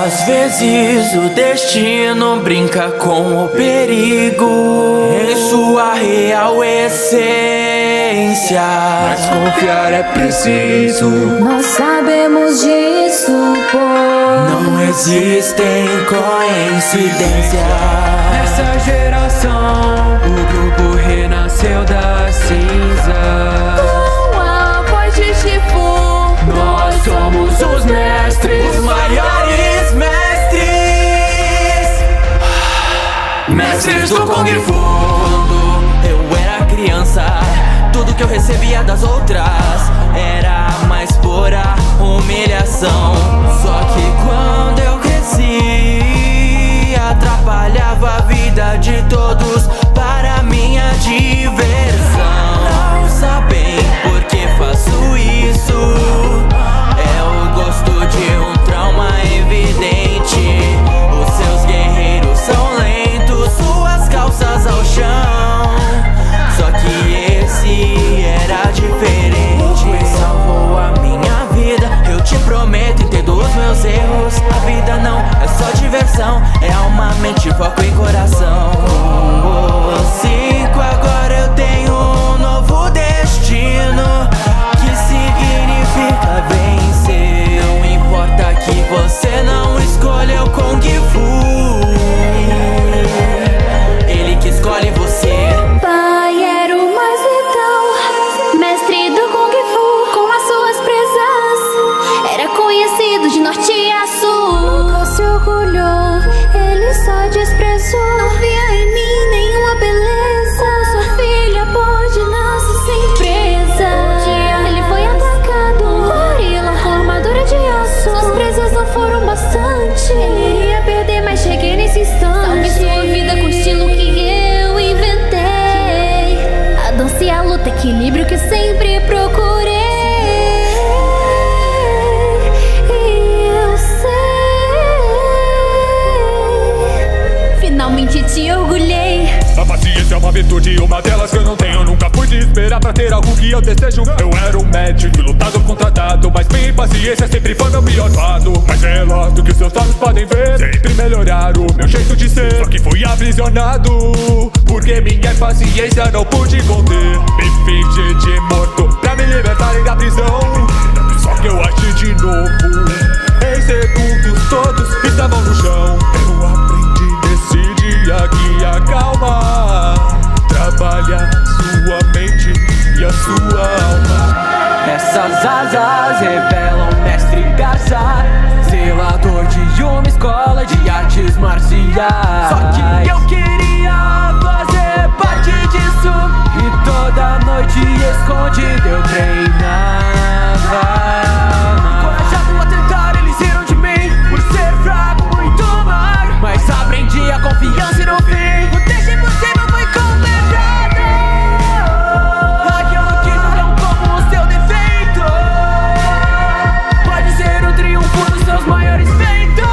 Às vezes o destino brinca com o perigo em sua real essência. Mas confiar é preciso. Nós sabemos disso, pô. Não existem coincidências. Nessa geração, o grupo renasceu da cinza. Com a voz de Shifu, Nós somos os mestres, Os maiores mestres. mestres do Kung Fu. Quando eu era criança, tudo que eu recebia das outras era a mais pura humilhação. Só que quando eu cresci, atrapalhava a vida de todos para minha diversão. Não sabem por que faço isso. É o gosto de um trauma evidente. Os seus guerreiros são lentos, suas calças ao chão. Só que esse era diferente. Salvou a minha vida, eu te prometo, entendo os meus erros. A vida não é só diversão, é alma, mente, foco e coração. Com os 5 agora eu tenho um novo destino, que significa vencer. Não importa que você não escolheu Kung Fu, ele que escolhe você. pai era o mais letal, mestre do Kung Fu com as suas presas. Era conhecido de norte a sul. Nunca se orgulhou, ele só desprezou. Não via em mim nenhuma beleza. Como sua filha pode nascer sem presa. Um dia ele foi atacado, um gorila com armadura de aço. Suas presas não foram bastante, ele ia perder, mas cheguei nesse instante. Salve sua vida com o estilo que eu inventei. A dança e a luta, equilíbrio que sempre procurei. E eu sei, finalmente te orgulhei. A paciência é uma virtude, uma delas que eu não tenho. Nunca pude esperar pra ter algo que eu desejo. Eu era um médico, lutador contratado, mas minha impaciência sempre foi meu pior lado. Mais veloz do que os seus olhos podem ver, sempre melhorar o meu jeito de ser. Só que fui aprisionado, porque minha impaciência não pude conter. Me fingi de morto pra me libertarem da prisão. Só que eu agi de novo, em segundos todos estavam no chão. Eu aprendi nesse dia que a calma trabalha sua mente e a sua alma. Essas asas revelam mestre Garça, zelador de uma escola de artes marciais. Só que eu queria fazer parte disso, e toda noite escondido eu treinava. Corajado a tentar, eles riram de mim por ser fraco, muito magro. Mas aprendi a confiança e no fim o teste impossível foi completado. Aquilo que não como o seu defeito pode ser o triunfo dos seus maiores feitos.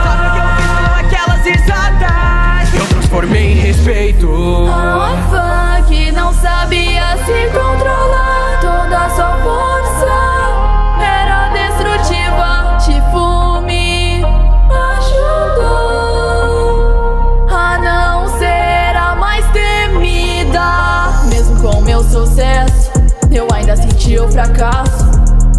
Sabe o que eu fiz com aquelas risadas? Eu transformei em respeito. A órfã que não sabia se controlar, toda a sua força era destrutiva. Shifu me ajudou a não ser a mais temida. Mesmo com meu sucesso, eu ainda senti o fracasso.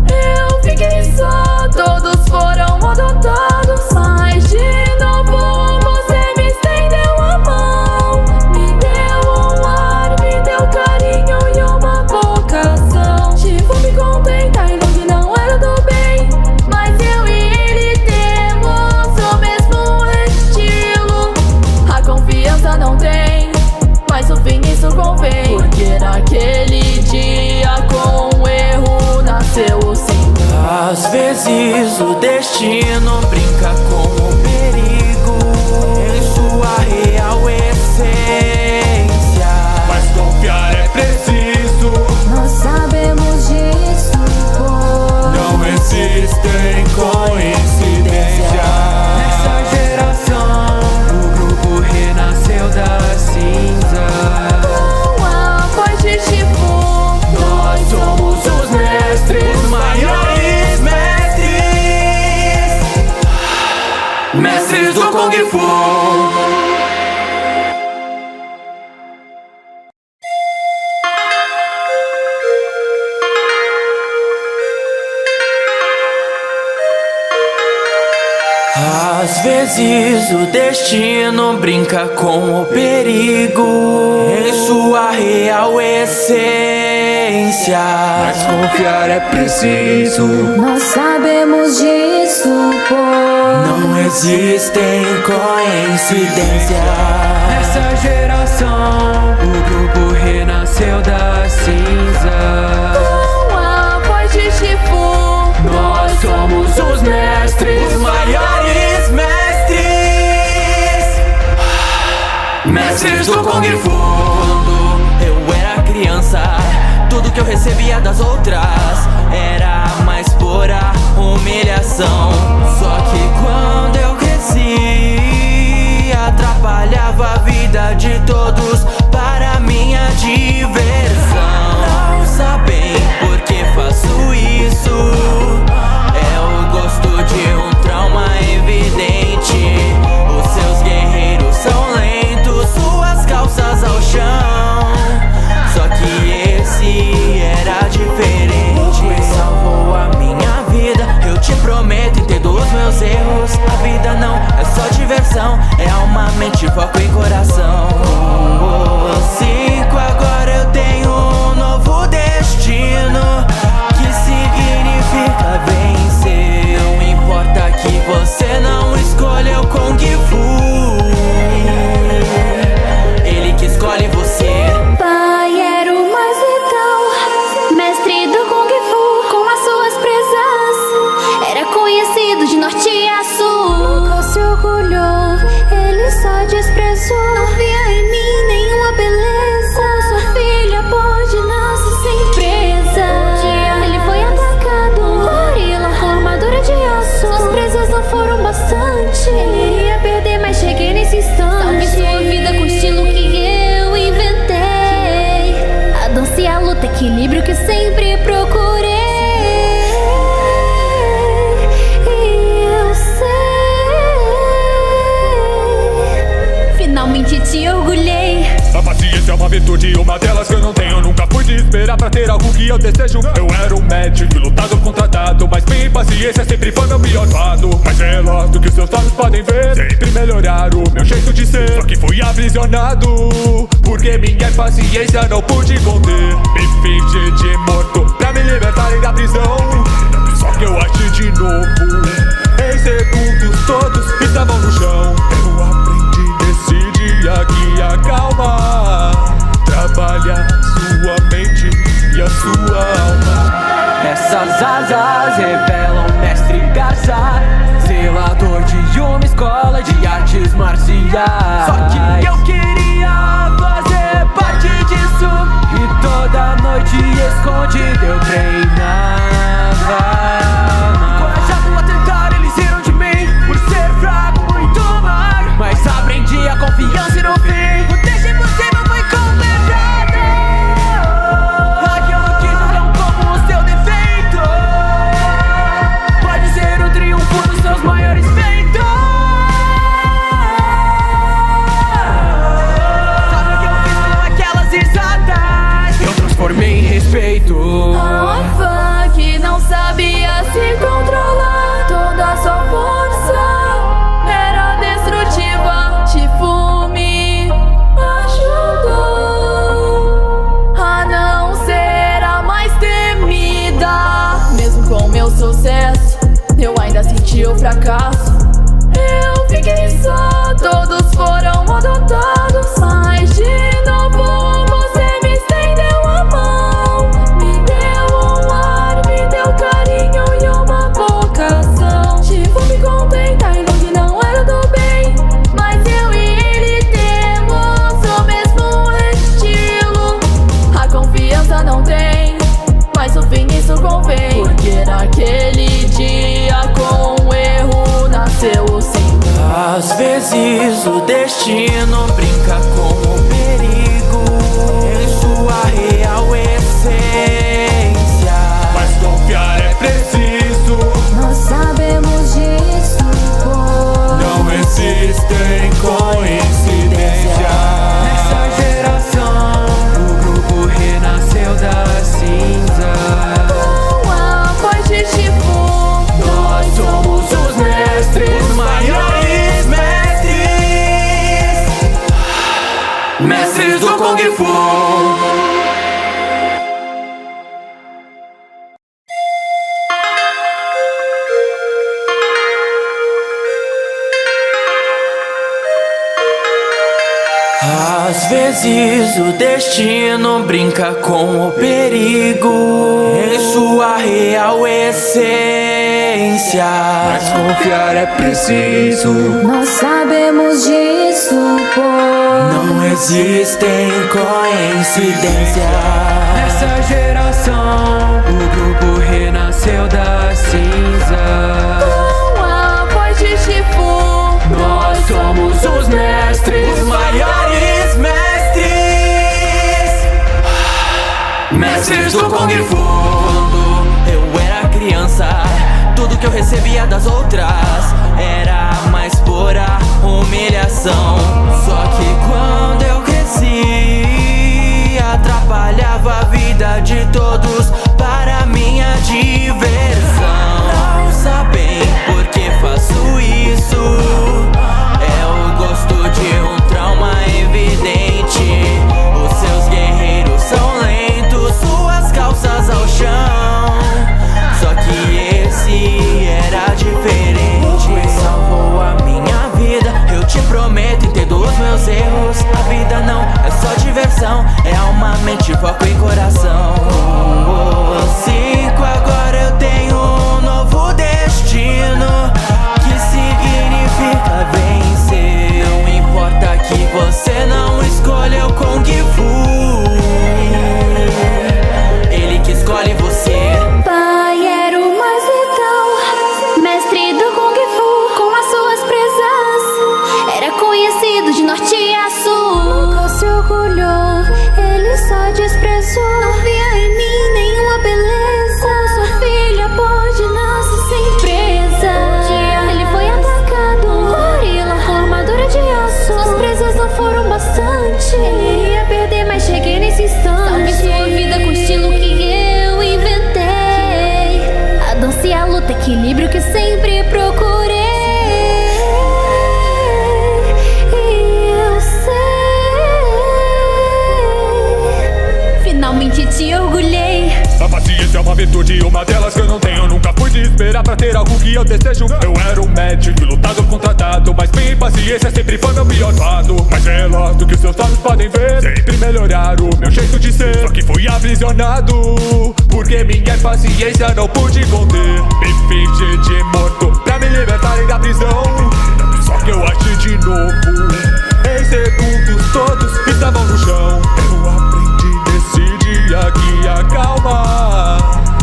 Eu fiquei só, todos foram adotados. Mas de novo você me estendeu a mão, me deu um ar, me deu carinho e uma vocação. Shifu me contenta, e Long não era do bem, mas eu e ele temos o mesmo estilo. A confiança não tem, mas no fim isso convém. Porque naquele dia com o erro nasceu o sim. Às vezes o destino brinca com o perigo em sua real essência. Mas confiar é preciso. Nós sabemos disso, pô. Não existem coincidências. Nessa geração, o grupo renasceu da cinza. Com a voz de Shifu, Nós somos os mestres, Os maiores Fu. Às vezes o destino brinca com o perigo em sua real essência. Mas confiar é preciso. Nós sabemos disso, pois Não existem coincidências. Nessa geração, o grupo renasceu da cinza. com a voz de Shifu, Nós somos os mestres, Os maiores mestres, mestres do Kung Fu. Quando eu era criança, tudo que eu recebia das outras era a mais pura humilhação. Só que quando eu cresci, atrapalhava a vida de todos para minha diversão. Não sabem por que faço isso. É o gosto de um trauma evidente. Os seus guerreiros são lentos, suas calças ao chão. Só que esse era diferente. Salvou a minha vida, eu te prometo, entendo os meus erros. A vida não é só diversão, é alma, mente, foco e coração. Com os 5 agora eu tenho um novo destino, que significa vencer. Não importa que você não escolheu Kung Fu, ele que escolhe você. pai era o mais letal, mestre do Kung Fu com as suas presas. Era conhecido de norte a sul. Nunca se orgulhou, ele só desprezou. Não via em mim nenhuma beleza. Como sua filha pode nascer sem presa. Um dia ele foi atacado, um gorila com armadura de aço. Suas presas não foram bastante, ele iria perder, mas cheguei nesse instante. Salve sua vida com o estilo que eu inventei. A dança e a luta, equilíbrio que sempre procurei. E eu sei, finalmente te orgulhei. A paciência é uma virtude, uma delas que eu não tenho. Nunca fui de esperar pra ter algo que eu desejo. Eu era um médico, lutador contratado, mas minha impaciência sempre foi meu pior lado. Mais veloz do que os seus olhos podem ver, sempre melhorar o meu jeito de ser. Só que fui aprisionado, porque minha impaciência não pude conter. Me fingi de morto pra me libertarem da prisão. Só que eu agi de novo, em segundos todos estavam no chão. Eu aprendi nesse dia que a calma trabalha sua mente e a sua alma. Essas asas revelam mestre Garça, zelador de uma escola de artes marciais. Só que eu queria fazer parte disso, e toda noite escondido eu treinava. Encorajado a tentar, eles riram de mim por ser fraco, muito magro. Mas aprendi a confiança e no fim o teste impossível foi completado. Aquilo que não como o seu defeito pode ser o triunfo dos seus maiores feitos. Sabe o que eu fiz com aquelas risadas? Eu transformei em respeito. A fã que não sabia se controlar, toda a sua força era destrutiva. Shifu me ajudou a não ser a mais temida. Mesmo com meu sucesso, eu ainda senti o fracasso. Eu fiquei só, todos foram adotados. Mas de novo você me estendeu a mão, me deu um ar, me deu carinho e uma vocação. Shifu me contenta, e longe não era do bem, mas eu e ele temos o mesmo estilo. A confiança não tem, mas no fim isso convém, porque naquele dia com o erro nasceu o sim. Às vezes o destino brinca com o perigo em sua real essência. Mas confiar é preciso. Nós sabemos disso, pois Não existem mestres do Kung Fu. Às vezes o destino brinca com o perigo em sua real essência. Mas confiar é preciso. Nós sabemos disso, pois não existem coincidências. Nessa geração, o grupo renasceu da cinza. Com a voz de Shifu, Nós somos os mestres, Os maiores mestres, mestres do Kung Fu. Quando eu era criança, tudo que eu recebia das outras era a mais pura humilhação. Só que quando eu cresci, atrapalhava a vida de todos para minha diversão. Não sabem por que faço isso. É o gosto de um trauma evidente. Os seus guerreiros são lentos, suas calças ao chão. Só que esse era diferente. Salvou a minha vida, eu te prometo, entendo os meus erros. A vida não é só diversão, é alma, mente, foco e coração. Com os 5 agora eu tenho um novo destino, que significa vencer. Não importa que você não escolha o Kung Fu, ele que escolhe você. Pai era o mais letal, mestre do Kung Fu com as suas presas. Era conhecido de norte a sul. Nunca se orgulhou, ele só desprezou. Não via em mim nenhuma beleza. Como sua filha pode nascer sem presa. Um dia ele foi atacado, gorila com armadura de aço. Suas presas não foram bastante, ele iria perder, mas cheguei nesse instante. Salve sua vida com o estilo que eu inventei. A dança e a luta, equilíbrio que sempre procurei. E eu sei, finalmente te orgulhei. A paciência é uma virtude, uma delas que eu não tenho. Nunca fui de esperar pra ter algo que eu desejo. Eu era um médico, lutador contratado, mas minha impaciência sempre foi meu pior lado. Mais veloz do que os seus olhos podem ver, sempre melhorar o meu jeito de ser. Só que fui aprisionado, porque minha impaciência não pude conter. Me fingi de morto pra me libertarem da prisão. Só que eu agi de novo, em segundos todos estavam no chão. Eu aprendi nesse dia que a calma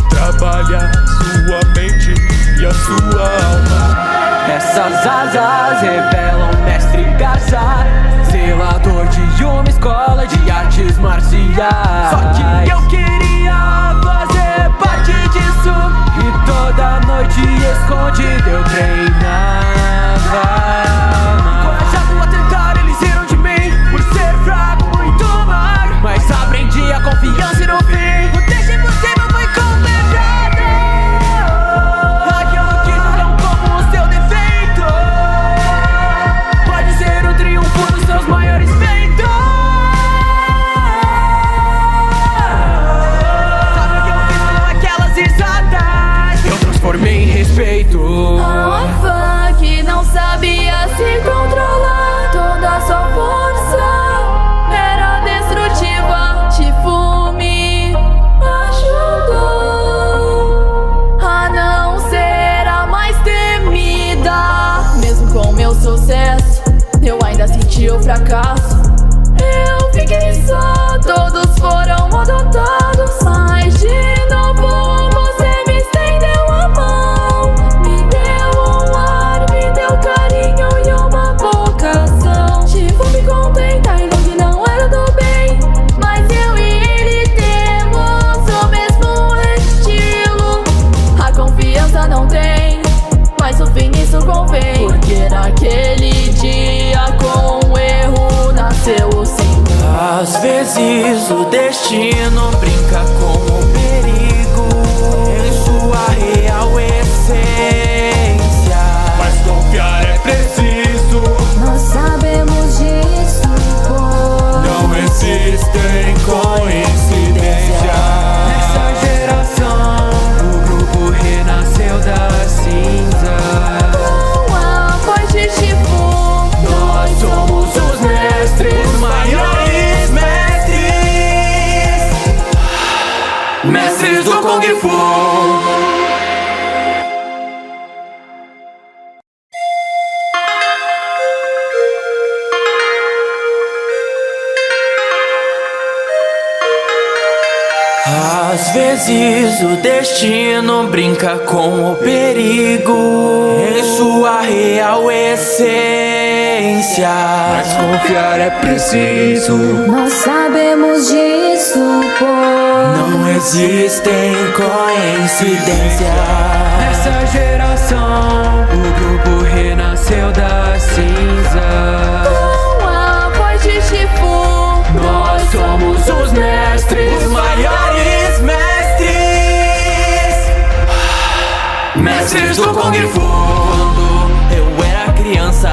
trabalha sua mente e a sua alma. Essas asas revelam mestre Garza, zelador de uma escola de artes marciais. Só que eu queria fazer parte disso, e toda noite escondido eu treinava. Encorajado a tentar, eles riram de mim por ser fraco, muito magro. Mas aprendi a confiança e no fim o teste impossível foi completado. Aquilo que não como o seu defeito pode ser o triunfo dos seus maiores feitos. Sabe o que eu fiz com aquelas risadas? Eu transformei em respeito. a fã que não sabia se controlar. Toda a sua força era destrutiva. Shifu me ajudou a não ser a mais temida. Mesmo com meu sucesso, eu ainda senti o fracasso. Eu fiquei só, todos foram adotados. Mas de novo você me estendeu a mão, me deu um ar, me deu carinho e uma vocação. Shifu me contenta, ainda que não era do bem, mas eu e ele temos o mesmo estilo. A confiança não tem, mas o fim nisso convém. Porque naquele dia com o erro nasceu o sim. Às vezes o destino brinca com o perigo em sua real essência. Mas confiar é preciso. Nós sabemos disso, pois Não do Kung Fu. Às vezes o destino brinca com o perigo em sua real essência. Mas confiar é preciso. Nós sabemos disso, pois não existem coincidências. Nessa geração, o grupo renasceu da cinza. Com a voz de Shifu, Nós somos os mestres, Os maiores mestres, mestres do Kung Fu. Quando eu era criança,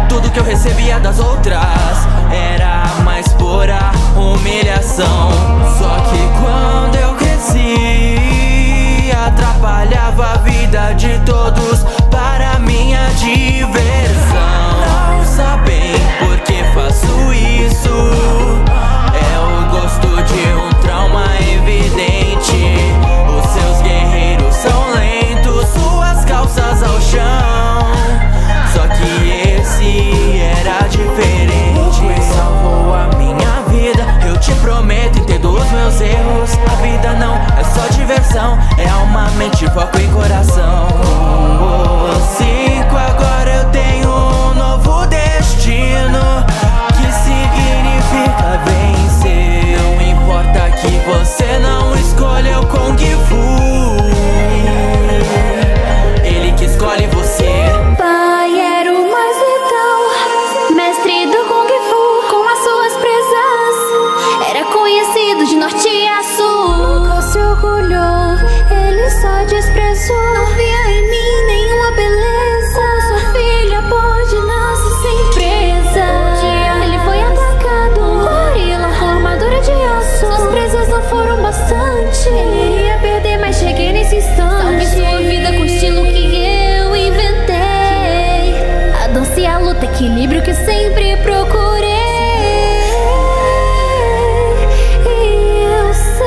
tudo que eu recebia das outras era a mais pura humilhação. Só que quando eu cresci, atrapalhava a vida de todos para minha diversão. Não sabem por que faço isso. É o gosto de um trauma evidente. Os seus guerreiros são lentos, suas calças ao chão. Só que esse era diferente. Salvou a minha vida, eu te prometo, entendo os meus erros. A vida não é só diversão, é alma, mente, foco e coração. 5 agora eu tenho um novo destino, que significa vencer. Não importa que você não escolha o Kung Fu, ele que escolhe você. Pai era o mais letal, mestre do Kung Fu, com as suas presas. Era conhecido de norte a sul. Nunca se orgulhou, ele só desprezou. Não via em mim nenhuma beleza. Como sua filha pode nascer sem presa. Um dia ele foi atacado, gorila com armadura de aço. Suas presas não foram bastante, ele ia perder, mas cheguei nesse instante. Salve sua vida com o estilo que eu inventei. A dança e a luta, equilíbrio que sempre procurei. E eu sei,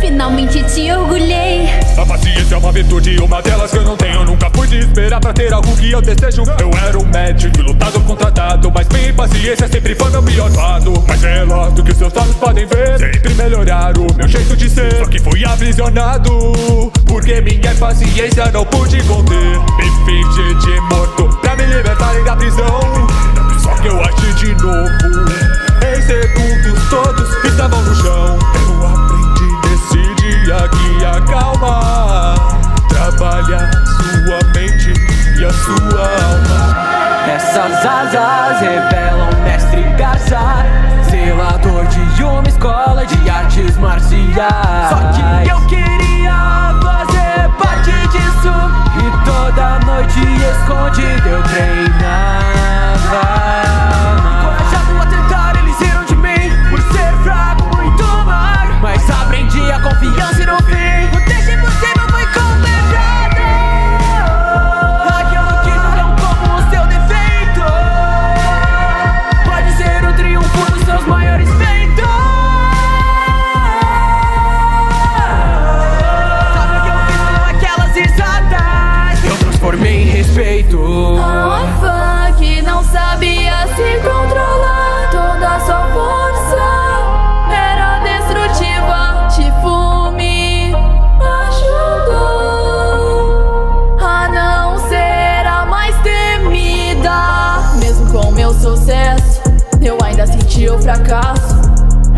finalmente te orgulhei. A paciência é uma virtude, uma delas que eu não tenho. Nunca pude esperar pra ter algo que eu desejo. Eu era um médico, lutador contratado, mas minha impaciência sempre foi meu pior lado. Mas é lá do que os seus olhos podem ver, sempre melhorar o meu jeito de ser. Só que fui aprisionado, porque minha impaciência não pude conter. Me fingi de morto pra me libertarem da prisão. Só que eu agi de novo, em segundos todos estavam no chão. Eu aprendi nesse dia que a calma trabalha sua mente e a sua alma. Essas asas revelam mestre Garza, zelador de uma escola de artes marciais. Só que eu queria fazer parte disso, e toda noite escondido eu treinava. Encorajado a tentar, eles riram de mim por ser fraco, muito magro. Mas aprendi a confiança e no fim o teste impossível foi completado. Aquilo que não como o seu defeito pode ser o triunfo dos seus maiores feitos. Sabe o que eu fiz com aquelas risadas? Eu transformei em respeito. a orfã que não sabia se controlar. Toda a sua força era destrutiva. Shifu me ajudou a não ser a mais temida. Mesmo com meu sucesso, eu ainda senti o fracasso.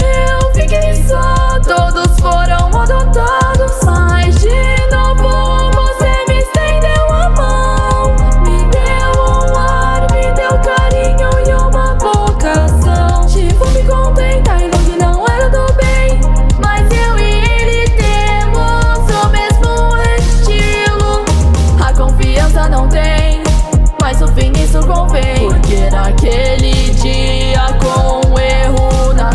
Eu fiquei só, todos foram adotados. Mas de novo você me estendeu a mão, me deu um ar, me deu carinho e uma vocação. Shifu me contenta e que não era do bem, mas eu e ele temos o mesmo estilo. A confiança não tem, mas no fim isso convém. Porque naquele dia, com um erro na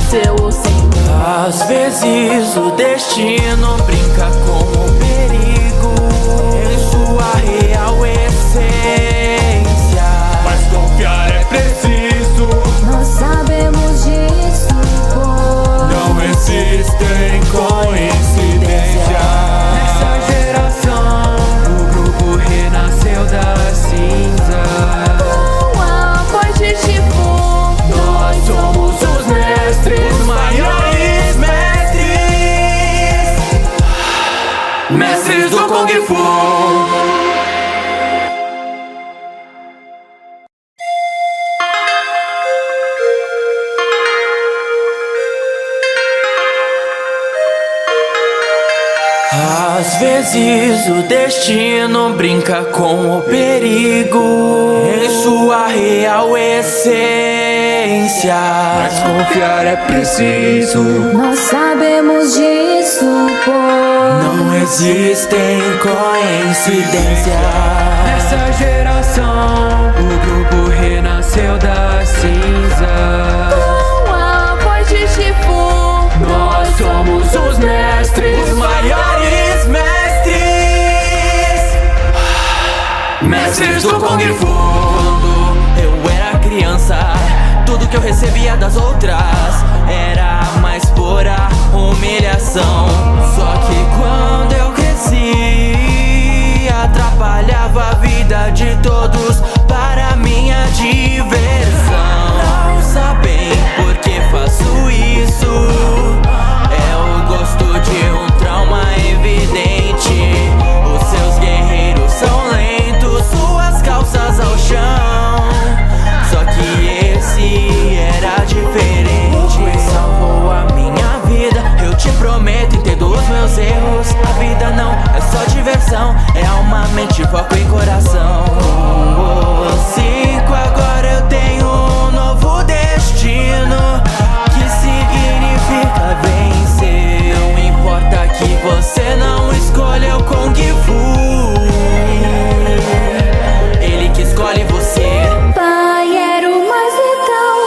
Às vezes o destino brinca com o perigo em sua real essência. Mas confiar é preciso. Nós sabemos disso, pois não existem coincidências. Nessa geração, o grupo renasceu das cinzas. Com a voz de Shifu, Nós somos os mestres, Os maiores mestres, mestres do Kung Fu. Quando eu era criança, tudo que eu recebia das outras era a mais pura humilhação. Só que quando eu cresci, atrapalhava a vida de todos para minha diversão. Não sabem por que faço isso. É o gosto de um trauma evidente. Os seus guerreiros são lentos, suas calças ao chão. Só que esse era diferente. Salvou a minha vida, eu te prometo, entendo os meus erros. A vida não é só diversão, é alma, mente, foco e coração. Com os 5 agora eu tenho um novo destino, que significa vencer. Não importa que você não escolha o Kung Fu, ele que escolhe você. pai era o mais letal,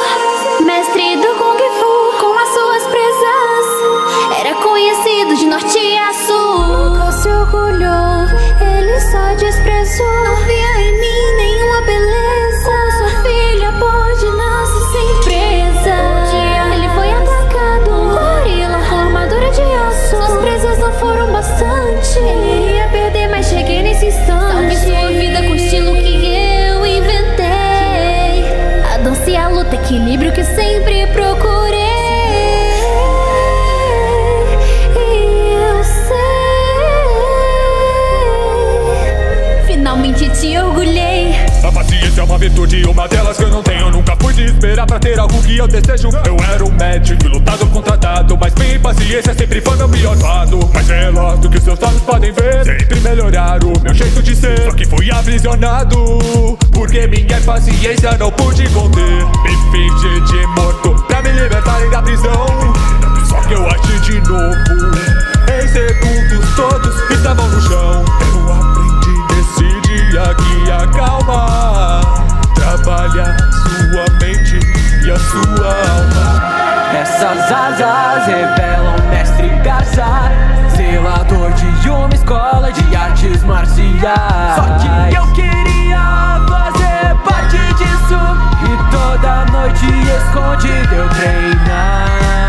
mestre do Kung Fu com as suas presas. Era conhecido de norte a sul. Nunca se orgulhou, ele só desprezou. Não via em mim nenhuma beleza. Como sua filha pode nascer sem presa. Um dia ele foi atacado, um gorila com armadura de aço. Suas presas não foram bastante, ele ia perder, mas cheguei nesse instante. Salve sua vida com o estilo que eu inventei. A dança e a luta, equilíbrio que sempre procurei. E eu sei, finalmente te orgulhei. A paciência é uma virtude, uma delas que eu não tenho. Nunca fui de esperar pra ter algo que eu desejo. Eu era um médico e lutador contratado, mas minha impaciência sempre foi meu pior lado. Mais veloz do que os seus olhos podem ver, sempre melhorar o meu jeito de ser. Só que fui aprisionado, porque minha impaciência não pude conter. Me fingi de morto pra me libertarem da prisão. Só que eu agi de novo, em segundos todos estavam no chão. Eu aprendi nesse dia que a calma trabalha sua mente e a sua alma. Essas asas revelam mestre Garza, zelador de uma escola de artes marciais. Só que eu queria fazer parte disso, e toda noite escondido eu treinava.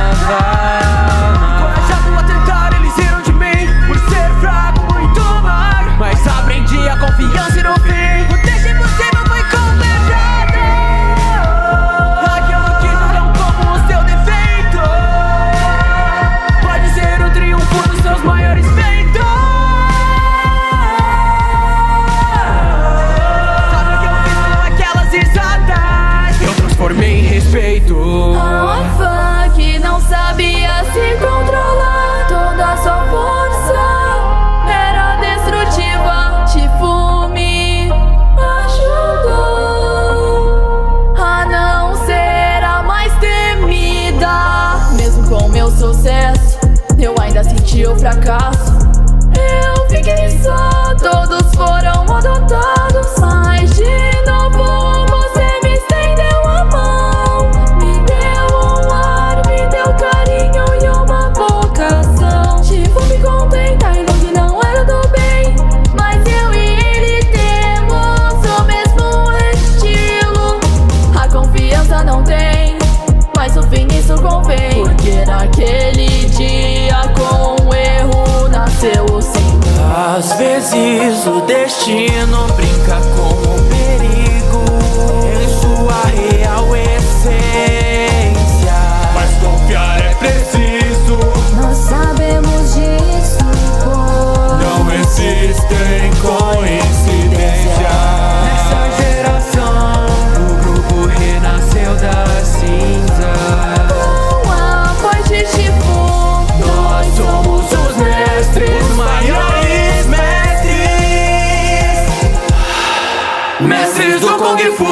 Encorajado a tentar, eles riram de mim por ser fraco, muito magro. Mas aprendi a confiança e no fim o teste impossível foi Fu.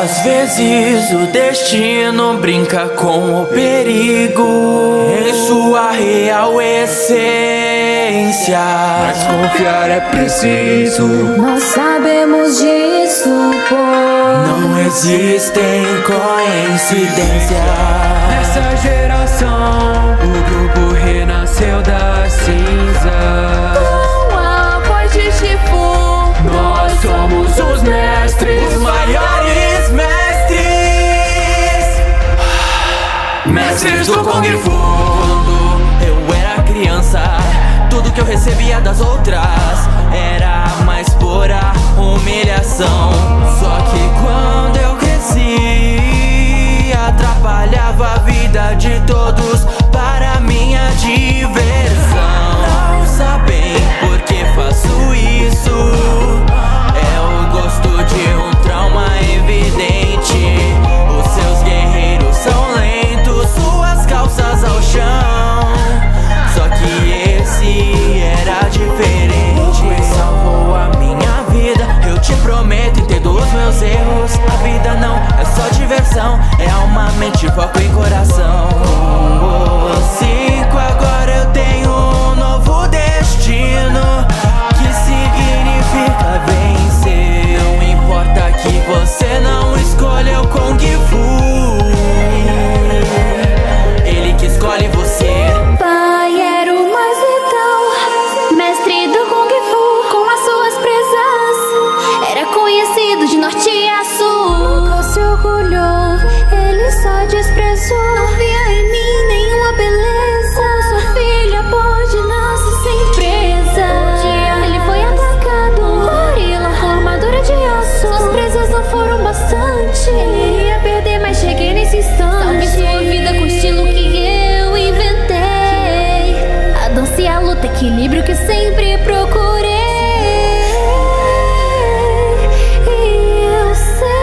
Às vezes o destino brinca com o perigo em sua real essência. Mas confiar é preciso. Nós sabemos disso, pô. Não existem coincidências. Nessa geração, o grupo renasceu da cinza. Com a voz de Shifu, Nós somos os mestres, Os maiores mestres, mestres do Kung Fu. Quando eu era criança, tudo que eu recebia das outras era a mais pura humilhação. Só que quando eu cresci, atrapalhava a vida de todos para minha diversão. Não sabem por que faço isso. É o gosto de um trauma evidente. Os seus guerreiros são lentos, suas calças ao chão. Só que esse era diferente. Salvou a minha vida, eu te prometo, entendo os meus erros. A vida não é só diversão, é alma, mente, foco e coração. Com os 5 agora eu tenho um novo destino, que significa vencer. Não importa que você não escolha o Kung Fu, ele que escolhe você. Pai era o mais letal, mestre do Kung Fu com as suas presas. Era conhecido de norte a sul. Nunca se orgulhou, ele só desprezou. Não via em mim nenhuma beleza. Como sua filha pode nascer sem presa. Um dia ele foi atacado, gorila com armadura de aço. Suas presas não foram bastante, ele ia perder, mas cheguei nesse instante. Salve sua vida com o estilo que eu inventei. A dança e a luta, equilíbrio que sempre procurei. E eu sei,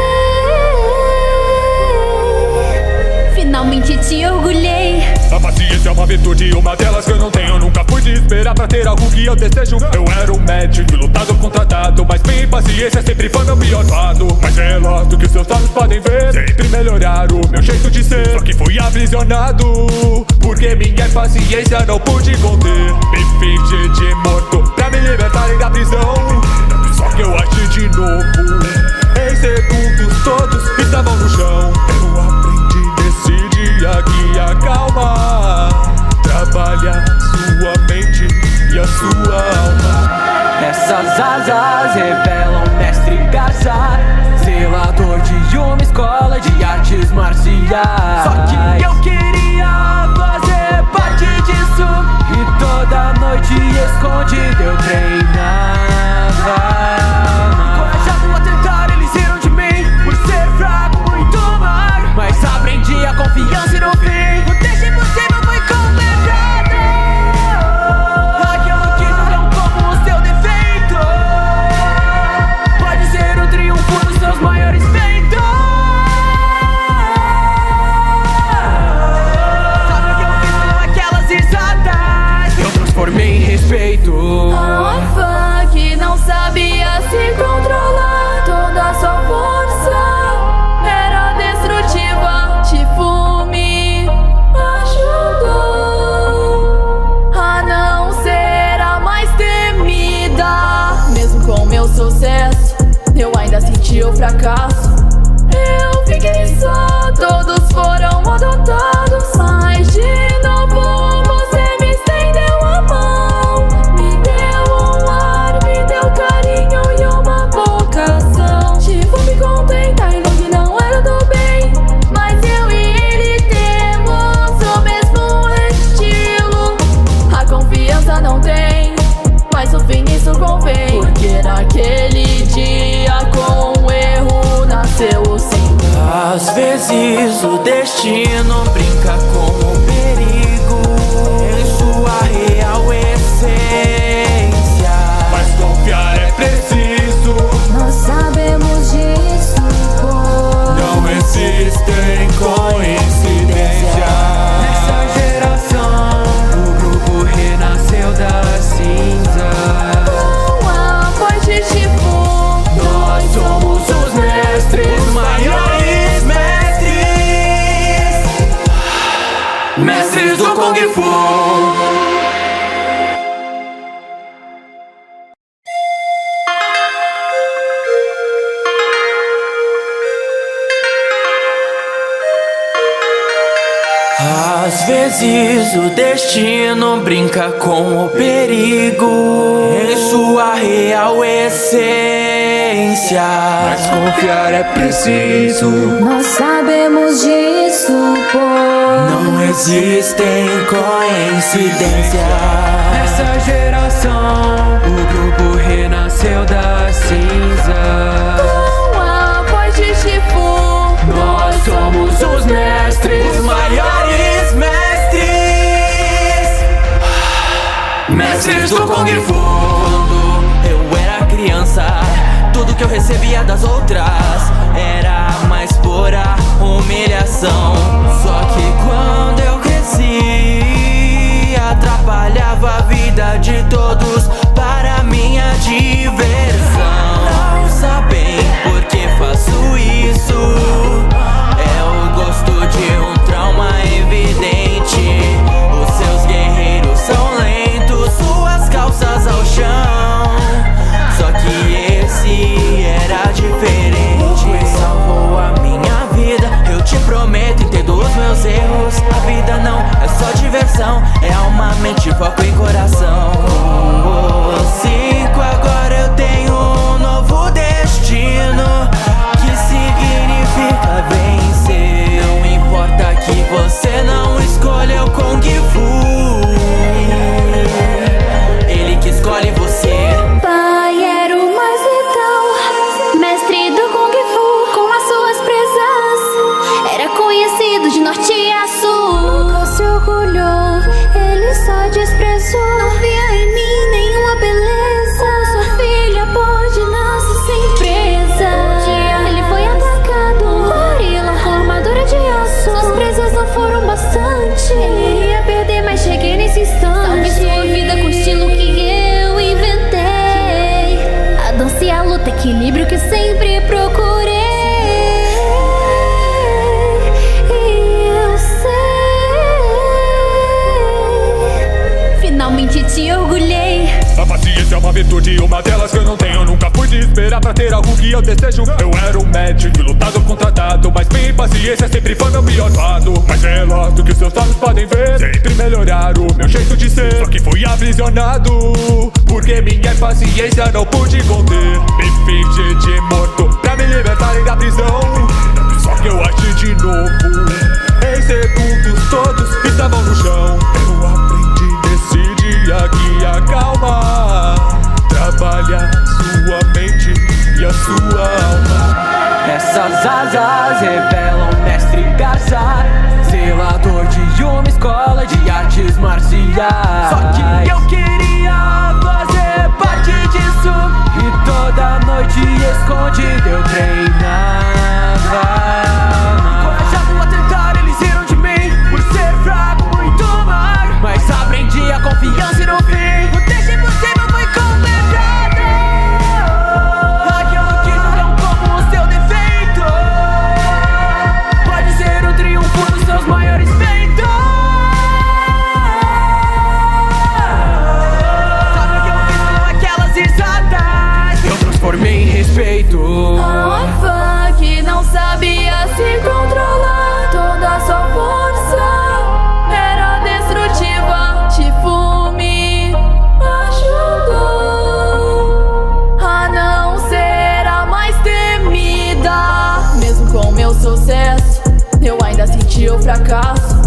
finalmente te orgulhei. A paciência é uma virtude, uma delas que eu não tenho. Nunca fui de esperar pra ter algo que eu desejo. Eu era um médico, lutador contratado, mas minha impaciência sempre foi meu pior lado. Mais veloz do que os seus olhos podem ver, sempre melhorar o meu jeito de ser. Só que fui aprisionado, porque minha impaciência não pude conter. Me fingi de morto pra me libertarem da prisão. Só que eu agi de novo, em segundos todos estavam no chão. Eu aprendi nesse dia que a calma trabalha sua mente e a sua alma. Essas asas revelam mestre Garza, zelador de uma escola de artes marciais. Só que eu queria fazer parte disso, e toda noite escondido eu treinava. Encorajado a tentar, eles riram de mim por ser fraco, muito magro. Mas aprendi a confiança e no fim o teste impossível foi completado. Aquilo que não como o seu defeito pode ser o triunfo dos seus maiores feitos. Sabe o que eu fiz com aquelas risadas? Eu transformei em respeito. a órfã que não sabia se controlar. Toda a sua força era destrutiva. Shifu me ajudou a não ser a mais temida. Mesmo com meu sucesso, eu ainda senti o fracasso. Eu fiquei só, todos foram adotados. Mas de novo você me estendeu a mão, me deu um ar, me deu carinho e uma vocação. Shifu me contenta e que não era do bem, mas eu e ele temos o mesmo estilo. A confiança não tem, mas no fim isso convém. Porque naquele dia com o erro nasceu o sim. Às vezes o destino brinca com o perigo em sua real essência. Mas confiar é preciso. Nós sabemos disso, pô. Não existe Mestres do Kung Fu. Às vezes o destino brinca com o perigo em sua real essência. Mas confiar é preciso. Nós sabemos disso, pois não existem coincidências. Nessa geração, o grupo renasceu da cinza. Com a voz de Shifu, Nós somos os mestres, Os maiores mestres. Mestres do Kung Fu. Quando eu era criança, tudo que eu recebia das outras era a mais pura humilhação. Só que quando eu cresci, atrapalhava a vida de todos para minha diversão. Não sabem por que faço isso. É o gosto de um trauma evidente. Os seus guerreiros são lentos, suas calças ao chão. Só que esse era diferente. Salvou a minha vida, eu te prometo, entendo os meus erros. A vida não é só diversão, é alma, mente, foco e coração. Cinco, agora eu tenho um novo destino, que significa vencer. Não importa que você não escolheu Kung Fu, ele que escolhe você. Pai era o mais letal, mestre do Kung Fu com as suas presas. Era conhecido de norte a sul. Nunca se orgulhou, ele só desprezou. Não via em mim nenhuma beleza. Como sua filha pode nascer sem presa. Um dia ele foi atacado, gorila com armadura de aço. Suas presas não foram bastante, ele iria perder, mas cheguei nesse instante. Salve sua vida com o estilo que eu inventei. A dança e a luta, equilíbrio que sempre procurei. E eu sei, finalmente te orgulhei. A paciência é uma virtude, uma delas que eu não tenho. Nunca pude esperar pra ter algo que eu desejo. Eu era um médico lutado contratado, mas minha impaciência sempre foi meu pior lado. Mais veloz do que os seus olhos podem ver, sempre melhorar o meu jeito de ser. Só que fui aprisionado, porque minha impaciência não pude conter. Me fingi de morto pra me libertarem da prisão. Só que eu agi de novo, em segundos todos estavam no chão. Eu aprendi nesse dia que a calma trabalha sua mente e a sua alma. Essas asas revelam mestre Garza, zelador de uma escola de artes marciais. Só que eu queria fazer parte disso, e toda noite escondido eu treinava. Encorajado a tentar, eles riram de mim por ser fraco, muito magro. Mas aprendi a confiança e no fim o teste impossível foi completado. Aquilo que não como o seu defeito pode ser o triunfo dos seus maiores feitos. Sabe o que eu fiz com aquelas risadas? Eu transformei em respeito. a Alpha que não sabia se controlar. Toda a sua força era destrutiva. Shifu me ajudou a não ser a mais temida. Mesmo com meu sucesso, eu ainda senti o fracasso.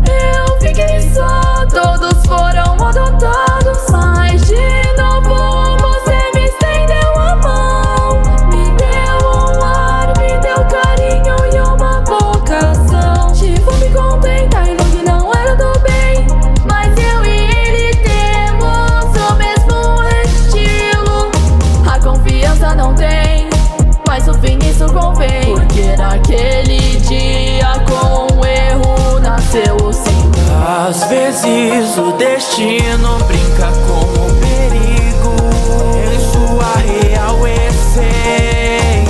Eu fiquei só, todos foram adotados. Mas de novo você me estendeu a mão, me deu um ar, me deu carinho e uma vocação. Shifu me contenta e Long não era do bem, mas eu e ele temos o mesmo estilo. A confiança não tem, mas no fim isso convém. Porque naquele dia com o erro nasceu o sim. Às vezes o destino brinca com o perigo em sua real essência.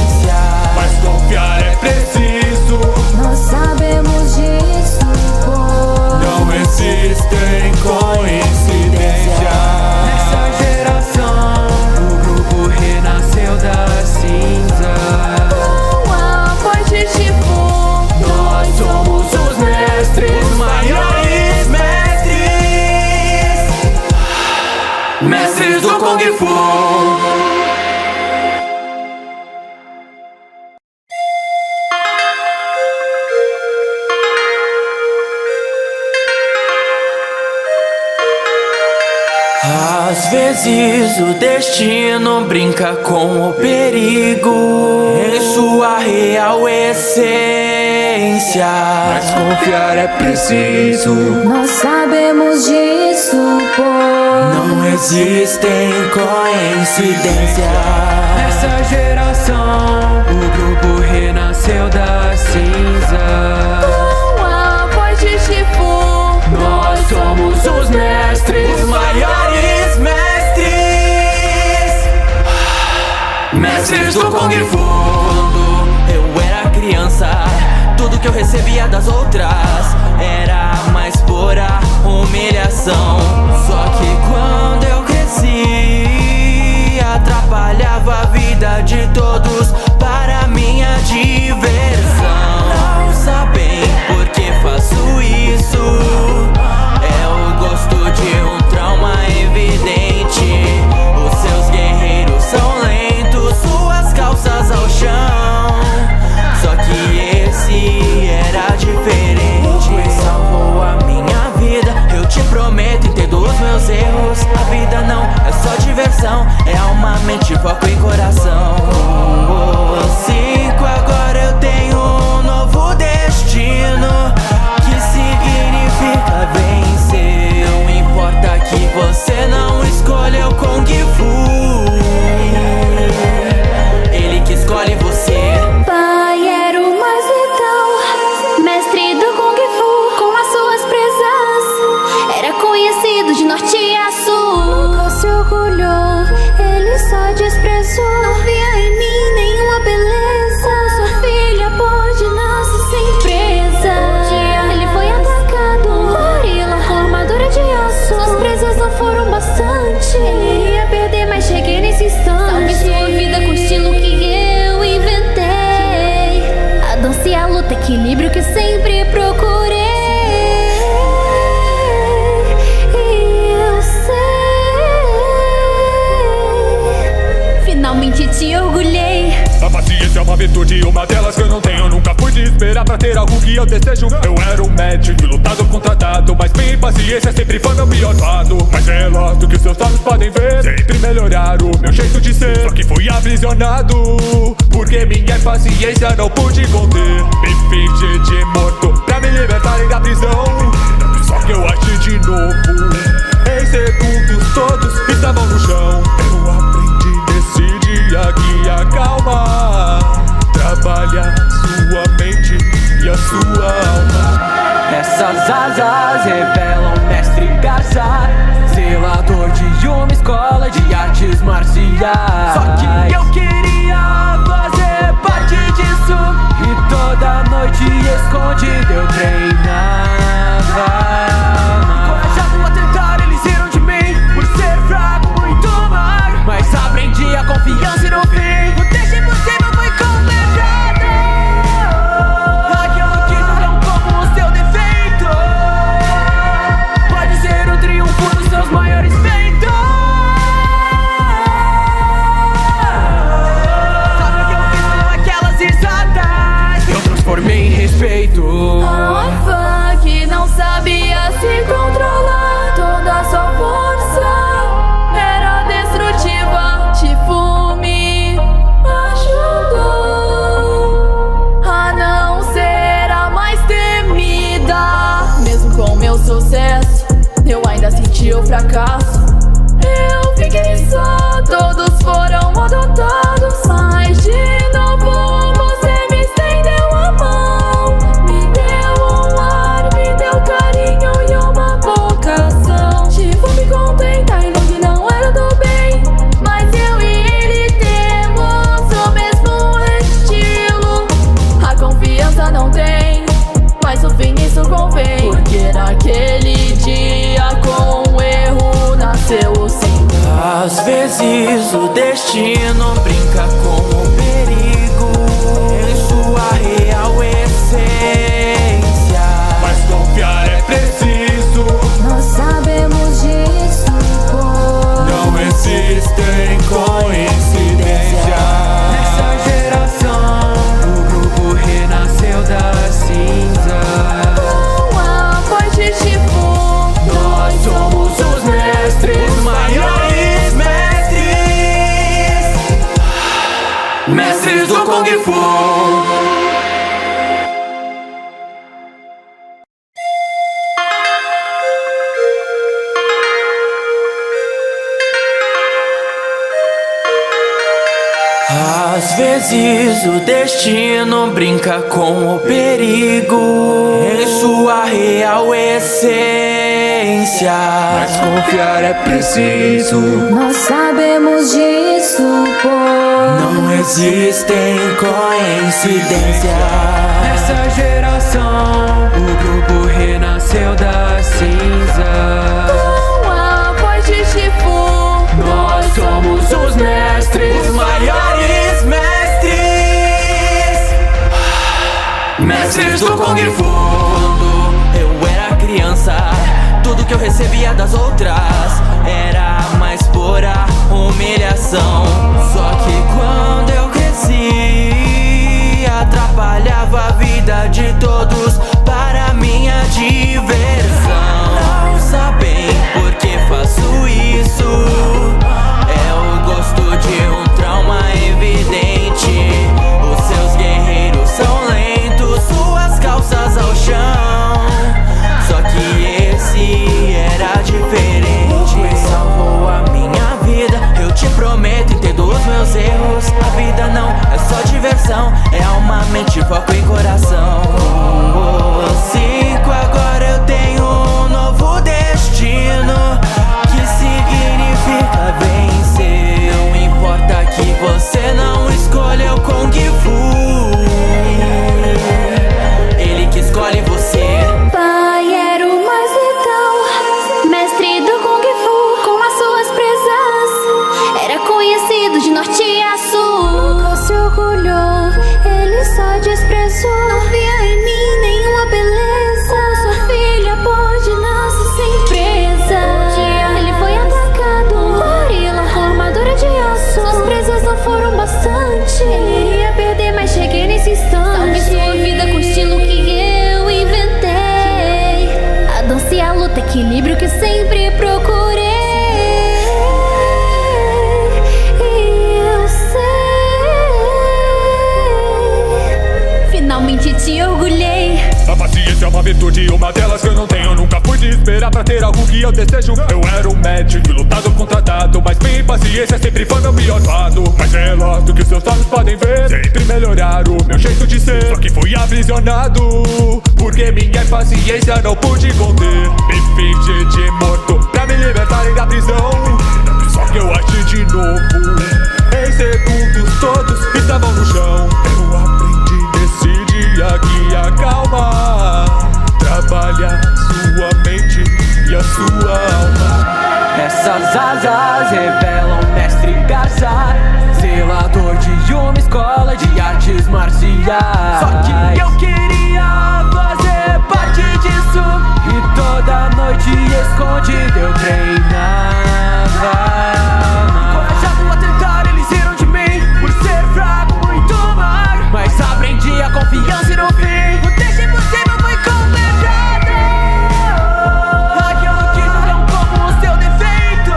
Mas confiar é preciso. Nós sabemos disso, pois Não existe Fu. Às vezes o destino brinca com o perigo em sua real essência, mas confiar é preciso. Nós sabemos disso, pois não existem coincidências. Nessa geração, o grupo renasceu da cinza. Com a voz de Shifu, Nós somos os mestres, Os maiores mestres, mestres do Kung Fu. Quando eu era criança, tudo que eu recebia das outras era a mais pura humilhação. Só que quando eu cresci, atrapalhava a vida de todos para minha diversão. Não sabem por que faço isso. É o gosto de um trauma evidente. Os seus guerreiros são lentos, suas calças ao chão. Só que esse era diferente. Salvou a minha vida, eu te prometo, entendo os meus erros. A vida não é só diversão, é alma, mente, foco e coração. Cinco, agora eu tenho um novo destino, que significa vencer. Não importa que você não escolha o Kung Fu, ele que escolhe você. Pai era o mais letal, mestre do Kung Fu, com as suas presas. Era conhecido de norte a sul. Nunca se orgulhou, ele só desprezou. Não via em mim nenhuma beleza. Como sua filha pode nascer sem presa. Um dia ele foi atacado, gorila com armadura de aço. Suas presas não foram bastante, ele ia perder, mas cheguei nesse instante. Salve sua vida com o estilo que eu inventei. A dança e a luta, equilíbrio que sempre procurei. E eu sei, finalmente te orgulhei. A paciência é uma virtude, uma delas que eu não tenho. Nunca fui de esperar pra ter algo que eu desejo. Eu era um médico lutador contratado, mas minha impaciência sempre foi meu pior lado. Mais veloz do que os seus olhos podem ver, sempre melhorar o meu jeito de ser. Só que fui aprisionado, porque minha impaciência não pude conter. Me fingi de morto pra me libertarem da prisão. Só que eu agi de novo, em segundos todos estavam no chão. Eu aprendi nesse dia que a calma trabalha sua mente e a sua alma. Essas asas revelam mestre Garza, zelador de uma escola de artes marciais. Só que eu queria fazer parte disso, e toda noite escondido eu treinava. Encorajado a tentar, eles riram de mim por ser fraco, muito magro. Mas aprendi a confiança e no fim o teste impossível foi completado. Aquilo que não como o seu defeito pode ser o triunfo dos seus maiores feitos. Sabe o que eu fiz com aquelas risadas? Eu transformei em respeito. a orfã que não sabia se controlar. Toda a sua força era destrutiva. Shifu me ajudou a não ser a mais temida. Mesmo com meu sucesso, eu ainda senti o fracasso. Eu fiquei só, todos foram adotados. Mas de novo você me estendeu a mão, me deu um ar, me deu carinho e uma vocação. Shifu me contenta, ainda que não era do bem, mas eu e ele temos o mesmo estilo. A confiança não tem, mas o fim isso convém. Porque naquele dia com o erro nasceu o sim. Às vezes o destino brinca com o perigo em sua real essência, mas confiar é preciso. Nós sabemos disso, pois Não existem Fu. Às vezes o destino brinca com o perigo em sua real essência. Mas confiar é preciso. Nós sabemos disso, pô. Não existem coincidências. Nessa geração, o grupo renasceu da cinza. Com a voz de Shifu, Nós somos os mestres, Os maiores mestres. Mestres do Kung Fu. Quando eu era criança, tudo que eu recebia das outras era a mais pura humilhação. Só que quando eu cresci, atrapalhava a vida de todos para minha diversão. Não sabem por que faço isso. É o gosto de um trauma evidente. Os seus guerreiros são lentos, suas calças ao chão. Só que esse era diferente. Salvou a minha vida, eu te prometo, entendo os meus erros. A vida não é só diversão, é alma, mente, foco e coração. 5 agora eu tenho um novo destino, que significa vencer. Não importa que você não escolheu Kung Fu, ele que escolhe você. Pai era o mais letal, mestre do Kung Fu, com as suas presas. Era conhecido de norte a sul. Nunca se orgulhou, ele só desprezou. Não via em mim nenhuma beleza. Como sua filha pode nascer sem presa. Um dia ele foi atacado, um gorila com armadura de aço. Suas presas não foram bastante, ele ia perder, mas cheguei nesse instante. Salve sua vida com o estilo que eu inventei. A dança e a luta, equilíbrio que sempre procurei. E eu sei, finalmente te orgulhei. A paciência é uma virtude, uma delas que eu não tenho. Nunca fui de esperar pra ter algo que eu desejo. Eu era um médico lutado contratado, mas minha impaciência sempre foi meu pior lado. Mais veloz do que os seus olhos podem ver, sempre melhorar o meu jeito de ser. Só que fui aprisionado, porque minha impaciência não pude conter. Me fingi de morto pra me libertarem da prisão. Só que eu agi de novo, em segundos todos estavam no chão. Eu aprendi nesse dia que a calma trabalha sua mente e a sua alma. Essas asas revelam mestre Garça, zelador de uma escola de artes marciais. Só que eu queria fazer parte disso, e toda noite escondido eu treinava. Encorajado a tentar, eles riram de mim por ser fraco, muito magro. Mas aprendi a confiança e no fim o teste impossível foi completado. Aquilo que não é como o seu defeito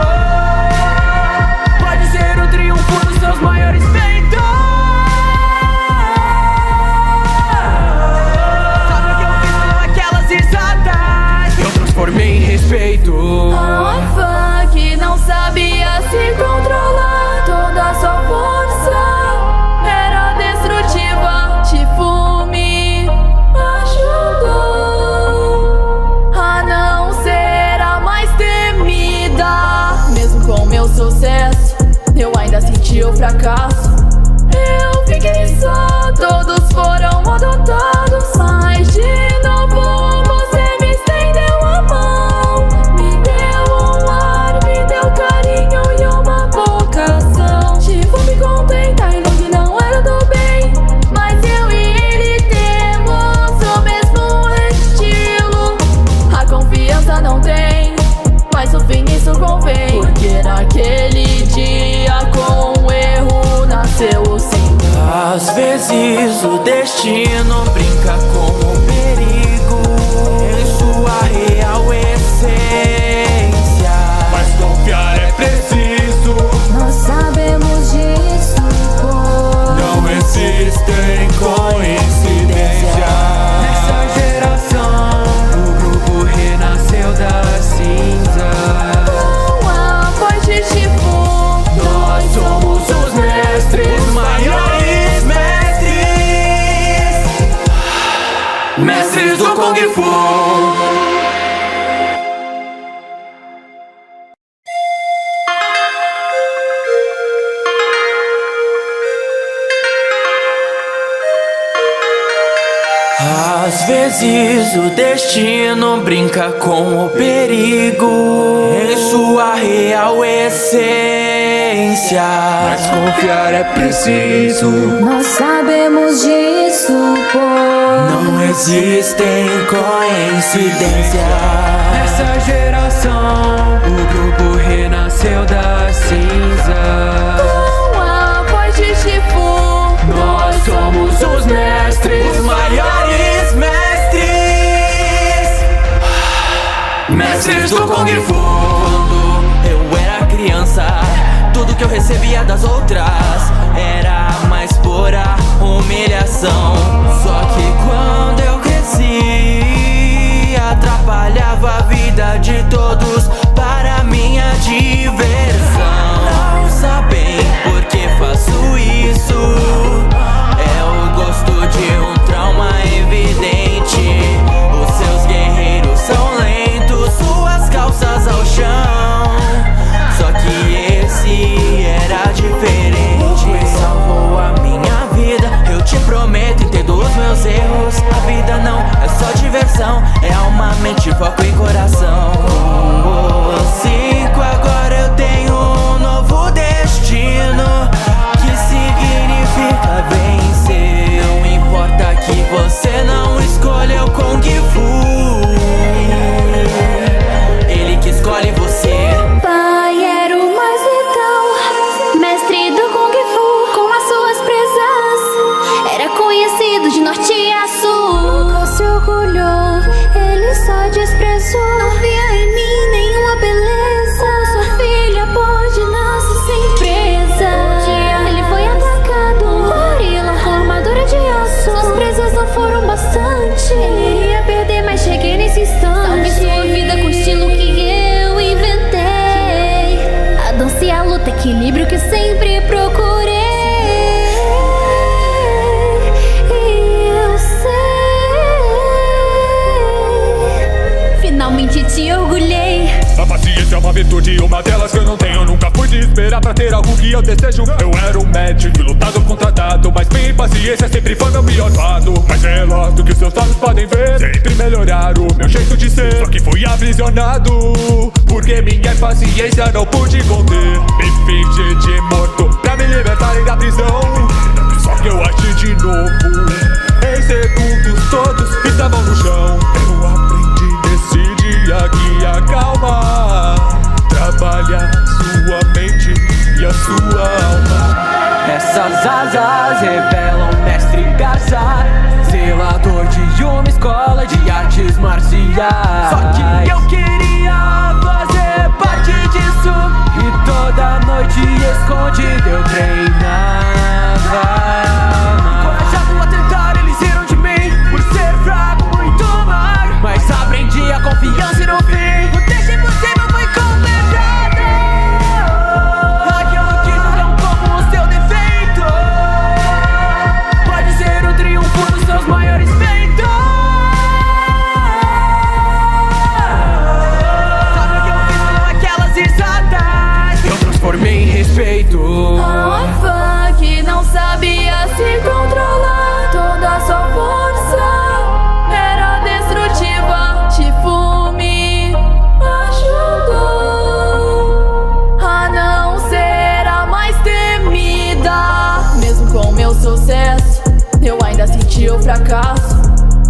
pode ser o triunfo dos seus maiores feitos. Sabe o que eu fiz com aquelas risadas? Eu transformei em respeito. a orfã que não sabia se controlar. Toda a sua força era destrutiva. Shifu me ajudou a não ser a mais temida. Mesmo com meu sucesso, eu ainda senti o fracasso. Eu fiquei só, todos foram adotados. Mas de novo você me estendeu a mão, me deu um ar, me deu carinho e uma vocação. Shifu me contenta e que não era do bem, mas eu e ele temos o mesmo estilo. A confiança não tem, mas no fim isso convém. Porque naquele dia com o erro Kung Fu. Às vezes o destino brinca com o perigo em sua real essência. Mas confiar é preciso. Nós sabemos disso, pois Não existem coincidências. Nessa geração, o grupo renasceu das cinzas. Com a voz de Shifu, Nós somos os mestres, Os maiores mestres, mestres do Kung Fu. Quando eu era criança, tudo que eu recebia das outras era a mais pura humilhação. Só que quando eu cresci, atrapalhava a vida de todos para minha diversão. Não sabem por que faço isso. É o gosto de um trauma evidente. Os seus guerreiros são lentos, suas calças ao chão. Só que esse era diferente. Salvou a minha vida, eu te prometo, entendo os meus erros. A vida não é só diversão, é alma, mente, foco e coração. Cinco, agora eu tenho um novo destino, que significa vencer. Não importa que você não escolheu Kung Fu, ele que escolhe você. pai era o mais letal, mestre do Kung Fu, com as suas presas. Era conhecido de norte a sul. Nunca se orgulhou, ele só desprezou. Não via em mim nenhuma beleza. Sua filha pode nascer sem presa. Um dia ele foi atacado, um gorila com armadura de aço. Suas presas não foram bastante, ele iria perder, mas cheguei nesse instante. Salve sua vida com o estilo que eu inventei. A dança e a luta, equilíbrio que sempre procurei. E eu sei, finalmente te orgulhei. A paciência é uma virtude, uma delas que eu não tenho. Nunca fui de esperar pra ter algo que eu desejo. Eu era um médico, lutador contratado, mas minha impaciência sempre foi meu pior lado. Mais veloz do que os seus olhos podem ver, sempre melhorar o meu jeito de ser. Só que fui aprisionado, porque minha impaciência não pude conter. Me fingi de morto pra me libertarem da prisão. Só que eu agi de novo, em segundos todos estavam no chão. Eu aprendi nesse dia que a calma trabalha sua mente e a sua alma. Essas asas revelam mestre Garza, zelador de uma escola de artes marciais. Só que eu queria fazer parte disso, e toda noite escondido eu treinava. Encorajado a tentar, eles riram de mim por ser fraco, muito magro. Mas aprendi a confiança e no fim o teste impossível foi completado. Aquilo que não como o seu defeito pode ser o triunfo dos seus maiores feitos. Sabe o que eu fiz com aquelas risadas? Eu transformei em respeito. a orfã que não sabia se controlar. Toda a sua força era destrutiva. Shifu me ajudou a não ser a mais temida. Mesmo com meu sucesso, eu ainda senti o fracasso.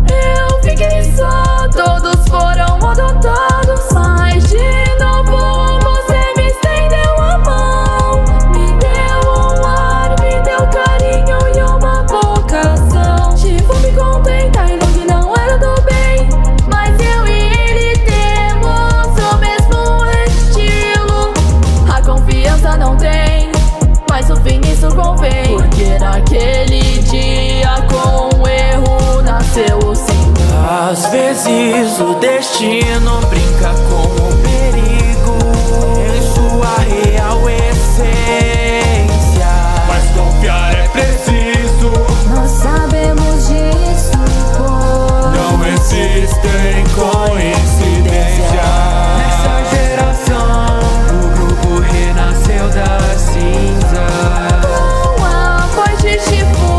Eu fiquei só, todos foram adotados. Mas de novo você me estendeu a mão, me deu um ar, me deu carinho e uma vocação. Shifu me contenta, ele não era do bem, mas eu e ele temos o mesmo estilo. A confiança não tem, mas no fim isso convém. Porque naquele dia com o erro nasceu o sim. Às vezes o destino brinca com o perigo em sua real essência. Mas confiar é preciso. Nós sabemos disso, pois Não existe existem coincidências. Nessa geração, o grupo renasceu da cinza. Com a voz de Shifu,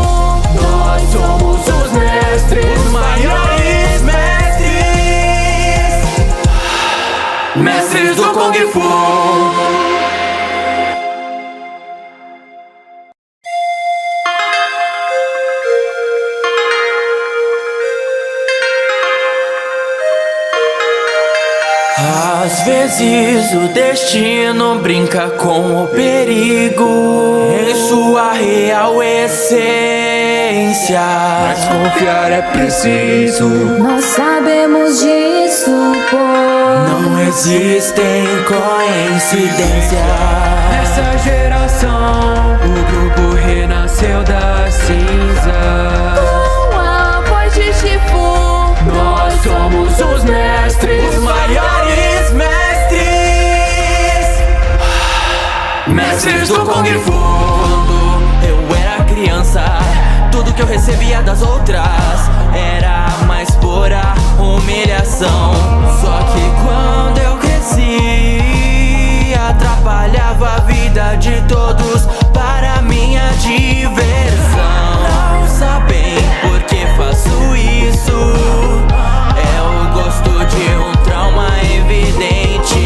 Nós somos os mestres, Os maiores mestres, mestres do Kung Fu. Às vezes o destino brinca com o perigo em sua real essência. Mas confiar é preciso. Nós sabemos disso, pô. Não existem coincidências. nessa geração, o grupo renasceu da cinza. com a voz de Shifu, Nós somos os mestres, Os maiores mestres, mestres do Kung Fu. Quando eu era criança, tudo que eu recebia das outras era a mais pura humilhação. Só que quando eu cresci, atrapalhava a vida de todos para minha diversão. Não sabem por que faço isso. É o gosto de um trauma evidente.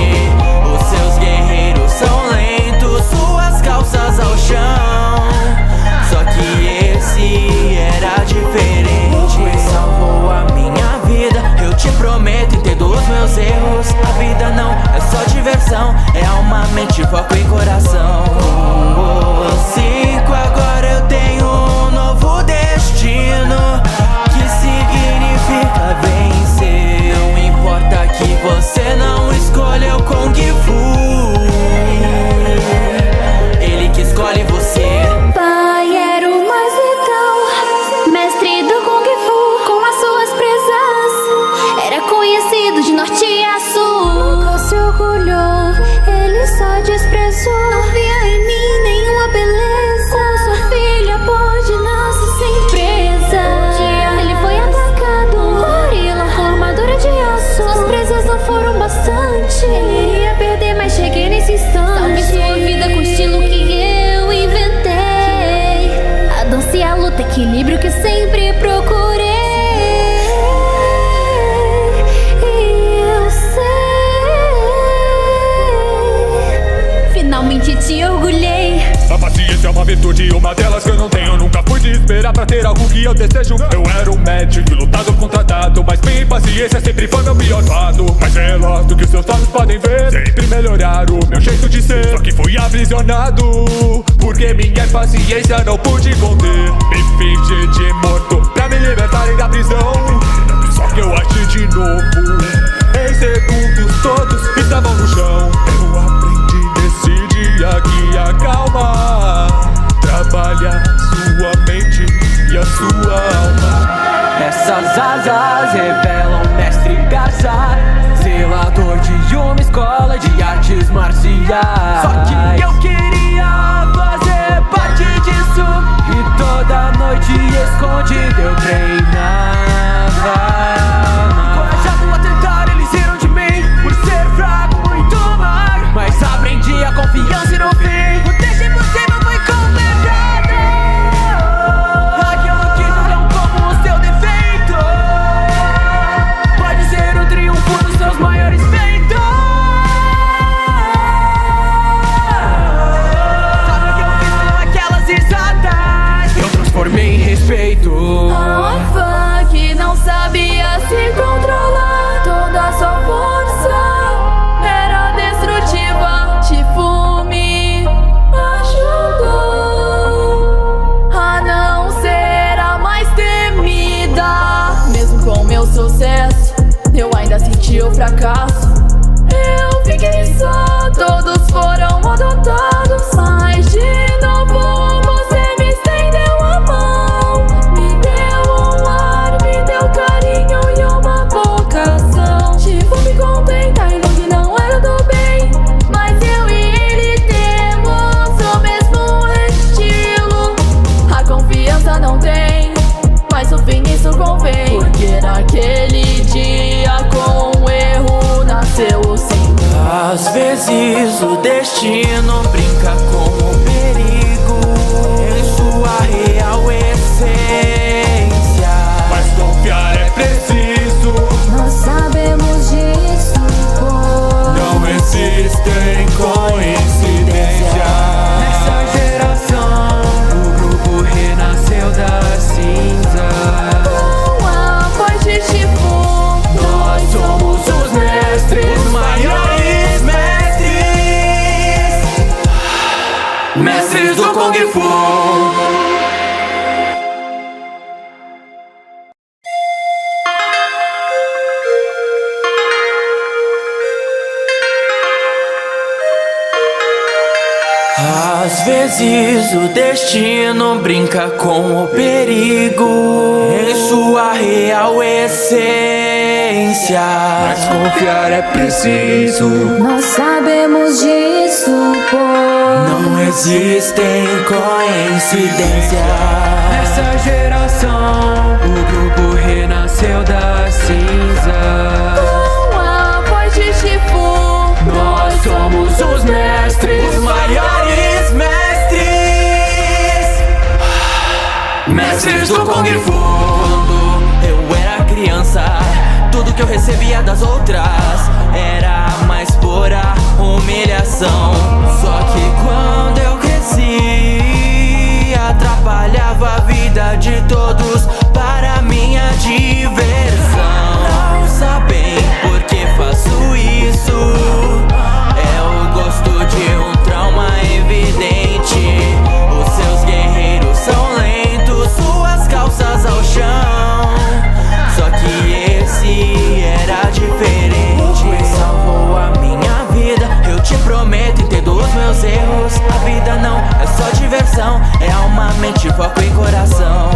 Os seus guerreiros são lentos, suas calças ao chão. Só que esse era diferente. Salvou a minha vida, eu te prometo, entendo os meus erros. A vida não é só diversão, é alma, mente, foco e coração. Com os 5 agora eu tenho um novo destino, que significa vencer. Não importa que você não escolha o Kung Fu, ele que escolhe você. Pai era o mais letal, mestre do Kung Fu com as suas presas. Era conhecido de norte a sul. Nunca se orgulhou, ele só desprezou. Não via em mim nenhuma beleza. Como sua filha pode nascer sem presa. Um dia ele foi atacado, gorila com armadura de aço. Suas presas não foram bastante, ele ia perder, mas cheguei nesse instante. Salve sua vida com o estilo que eu inventei. A dança e a luta, equilíbrio que sempre procurei. E eu sei, finalmente te orgulhei. A paciência é uma virtude, uma delas que eu não tenho. Nunca pude esperar pra ter algo que eu desejo. Eu era um médico, lutador contratado, mas minha impaciência sempre foi meu pior lado. Mais veloz do que os seus olhos podem ver, sempre melhorar o meu jeito de ser. Só que fui aprisionado, porque minha impaciência não pude conter. Me fingi de morto pra me libertarem da prisão. Só que eu agi de novo, em segundos todos estavam no chão. Eu aprendi nesse dia que a calma trabalha sua mente e a sua alma. Essas asas revelam mestre Garça, zelador de uma escola de artes marciais. Só que eu queria fazer parte disso, e toda noite escondido eu treinava. Encorajado a tentar, eles riram de mim por ser fraco, muito magro. Mas aprendi a confiança e no fim o teste impossível foi completado. Aquilo que não como o seu defeito pode ser o triunfo dos seus maiores feitos. Sabe o que eu fiz com aquelas risadas? Eu transformei em respeito. a orfã que não sabia se controlar. Toda a sua força era destrutiva. Shifu me ajudou a não ser a mais temida. Mesmo com meu sucesso, eu ainda senti o fracasso. Eu fiquei só, todos foram adotados. Mas de novo você me estendeu a mão, me deu um ar, me deu carinho e uma vocação. Shifu me contenta, ainda que não era do bem, mas eu e ele temos o mesmo estilo. A confiança não tem, mas o fim isso convém, porque naquele dia Às vezes o destino brinca com o perigo em sua real essência. Mas confiar é preciso, Nós sabemos disso, não existem coincidências. Nessa geração, o grupo renasceu das cinzas. Com a voz de Shifu, Nós somos os mestres, Os maiores mestres do Kung Fu. Às vezes o destino brinca com o perigo em sua real essência. Mas confiar é preciso, nós sabemos disso, Não existem coincidências. Nessa geração, o grupo renasceu das cinzas. com a voz de Shifu, Nós somos os mestres, Os maiores mestres do Kung Fu. Quando eu era criança, tudo que eu recebia das outras era a mais pura humilhação. Só que quando eu cresci, atrapalhava a vida de todos para minha diversão. Não sabem por que faço isso, é o gosto de um trauma evidente. Os seus guerreiros são lentos, suas calças ao chão. Só que esse era diferente. Salvou a minha vida, eu te prometo, entendo os meus erros. A vida não é só diversão, é alma, mente, foco e coração.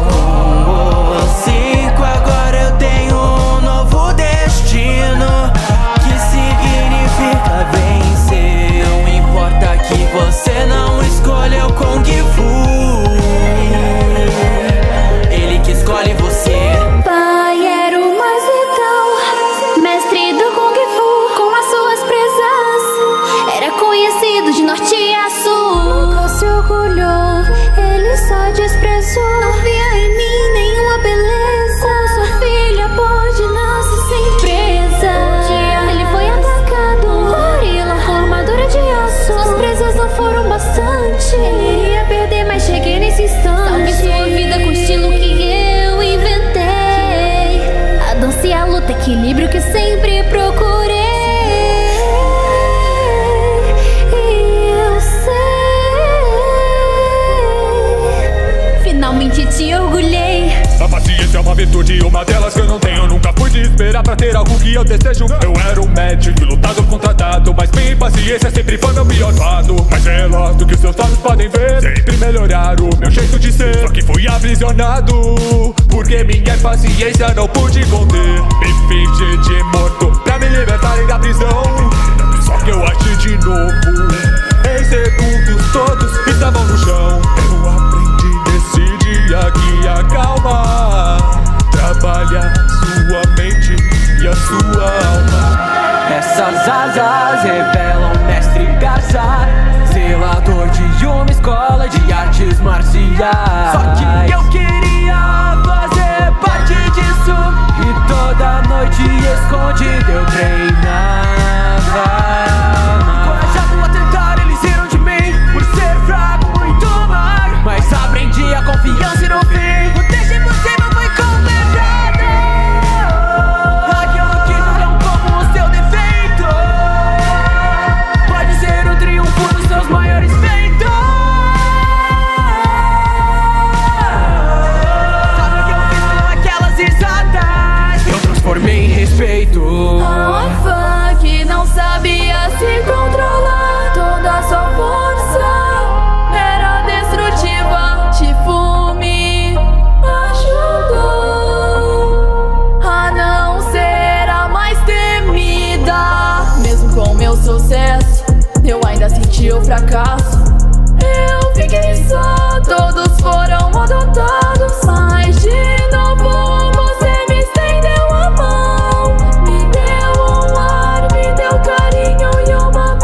Cinco, agora eu tenho um novo destino, que significa vencer. Não importa que você não escolheu Kung Fu, ele que escolhe você. Pai era o mais letal, mestre do Kung Fu, com as suas presas. Era conhecido de norte a sul. Nunca se orgulhou, ele só desprezou. Não via em mim nenhuma beleza. Como sua filha pode nascer sem presa. Um dia ele foi atacado, gorila com armadura de aço. Suas presas não foram bastante, ele iria perder, mas cheguei nesse instante. Salve sua vida com o estilo que eu inventei. A dança e a luta, equilíbrio que sempre procurei. E eu sei, finalmente te orgulhei. a paciência é uma virtude, uma delas que eu não tenho. Nunca pude esperar pra ter algo que eu desejo. Eu era um médico, lutador contratado, mas minha impaciência sempre foi meu pior lado. Mais veloz do que os seus olhos podem ver, sempre melhorar o meu jeito de ser. Só que fui aprisionado, porque minha impaciência não pude conter. Me fingi de morto pra me libertarem da prisão. Só que eu agi de novo, em segundos todos estavam no chão. Eu aprendi nesse dia que a calma trabalha sua mente e a sua alma. Essas asas revelam mestre Garza, zelador de uma escola de artes marciais. Só que eu queria fazer parte disso, e toda noite escondido eu treinava. Encorajado a tentar, eles riram de mim por ser fraco, muito magro. Mas aprendi a confiança e no fim o teste impossível foi completado. Aquilo que não como o seu defeito pode ser o triunfo dos seus maiores feitos. Sabe o que eu fiz com aquelas risadas? Eu transformei em respeito. a fã que não sabia se controlar. Toda a sua força era destrutiva. Shifu me ajudou a não ser a mais temida. Mesmo com meu sucesso, eu ainda senti o fracasso. Eu fiquei só, todos foram adotados. Mas de novo você me estendeu a mão, me deu um ar, me deu carinho e uma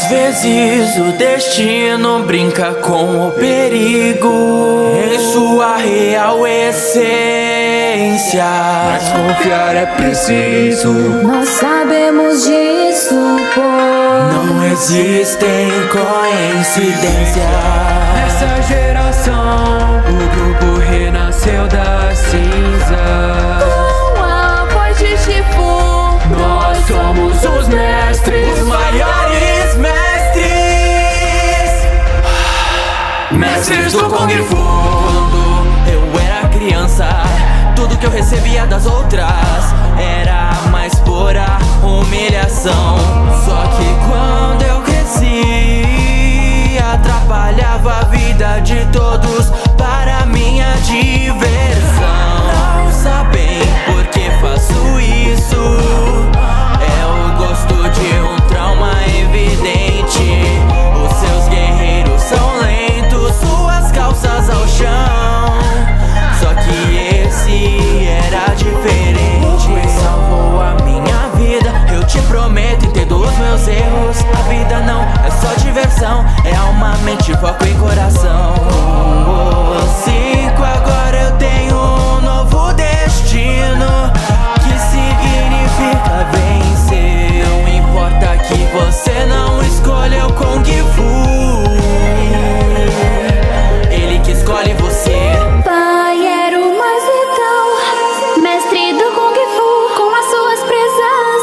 Às vezes o destino brinca com o perigo em sua real essência. Mas confiar é preciso. Nós sabemos disso, pois não existem coincidências. Nessa geração, o grupo renasceu da cinza. Com a voz de Shifu, Nós somos os mestres, Os maiores mestres, mestres do Kung Fu. Quando eu era criança, tudo que eu recebia das outras era a mais pura humilhação. Só que quando eu cresci, atrapalhava a vida de todos para minha diversão. Não sabem por que faço isso. É o gosto de um trauma evidente. Os seus guerreiros são lentos, suas calças ao chão. Só que esse era diferente. Salvou a minha vida, eu te prometo, entendo os meus erros. A vida não é só diversão, é alma, mente, foco e coração. Cinco, agora eu tenho um novo destino, que significa vencer. Não importa que você não escolha o Kung Fu, ele que escolhe você. Pai era o mais letal, mestre do Kung Fu, com as suas presas.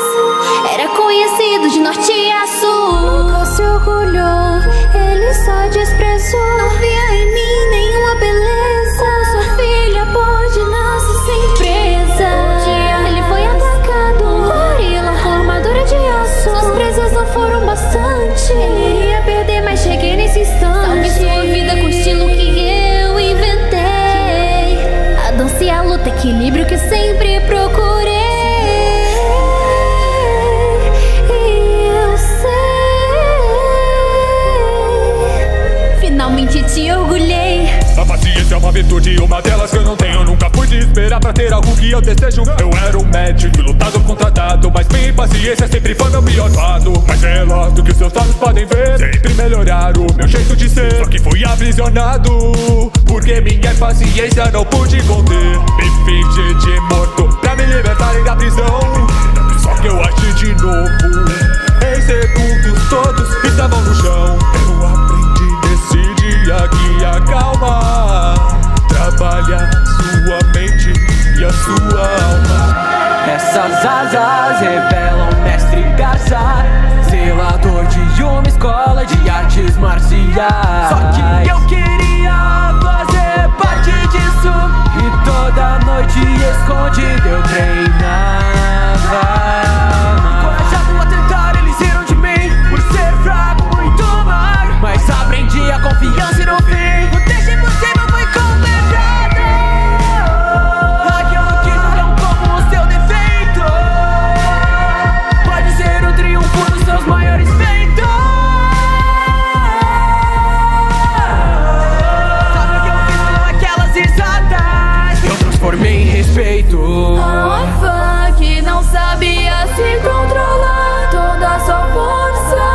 Era conhecido de norte a sul. Nunca se orgulhou, ele só desprezou. Não via em mim nenhuma beleza. Sua filha pode nascer sem presa. Um dia ele foi atacado, gorila com armadura de aço. Suas presas não foram bastante, ele iria perder, mas cheguei nesse instante. Salve sua vida com o estilo que eu inventei. A dança e a luta, equilíbrio que sempre procurei. E eu sei, finalmente te orgulhei. A paciência é uma virtude, uma delas que eu não tenho. Nunca fui de esperar pra ter algo que eu desejo. Eu era um médico, lutador contratado, mas minha impaciência sempre foi meu pior lado. Mais veloz do que os seus olhos podem ver, sempre melhorar o meu jeito de ser. Só que fui aprisionado, porque minha impaciência não pude conter. Me fingi de morto pra me libertarem da prisão. Só que eu agi de novo, em segundos todos estavam no chão. Eu aprendi nesse dia que a calma trabalha sua mente e a sua alma. Essas asas revelam mestre Garza, zelador de uma escola de artes marciais. Só que eu queria fazer parte disso, e toda noite escondido eu treinava. Encorajado a tentar, eles riram de mim por ser fraco, muito magro. Mas aprendi a confiança e no fim o teste impossível foi completado. Aquilo que não como o seu defeito pode ser o triunfo dos seus maiores feitos. Sabe o que eu fiz com aquelas risadas? Eu transformei em respeito. a fã que não sabia se controlar. Toda a sua força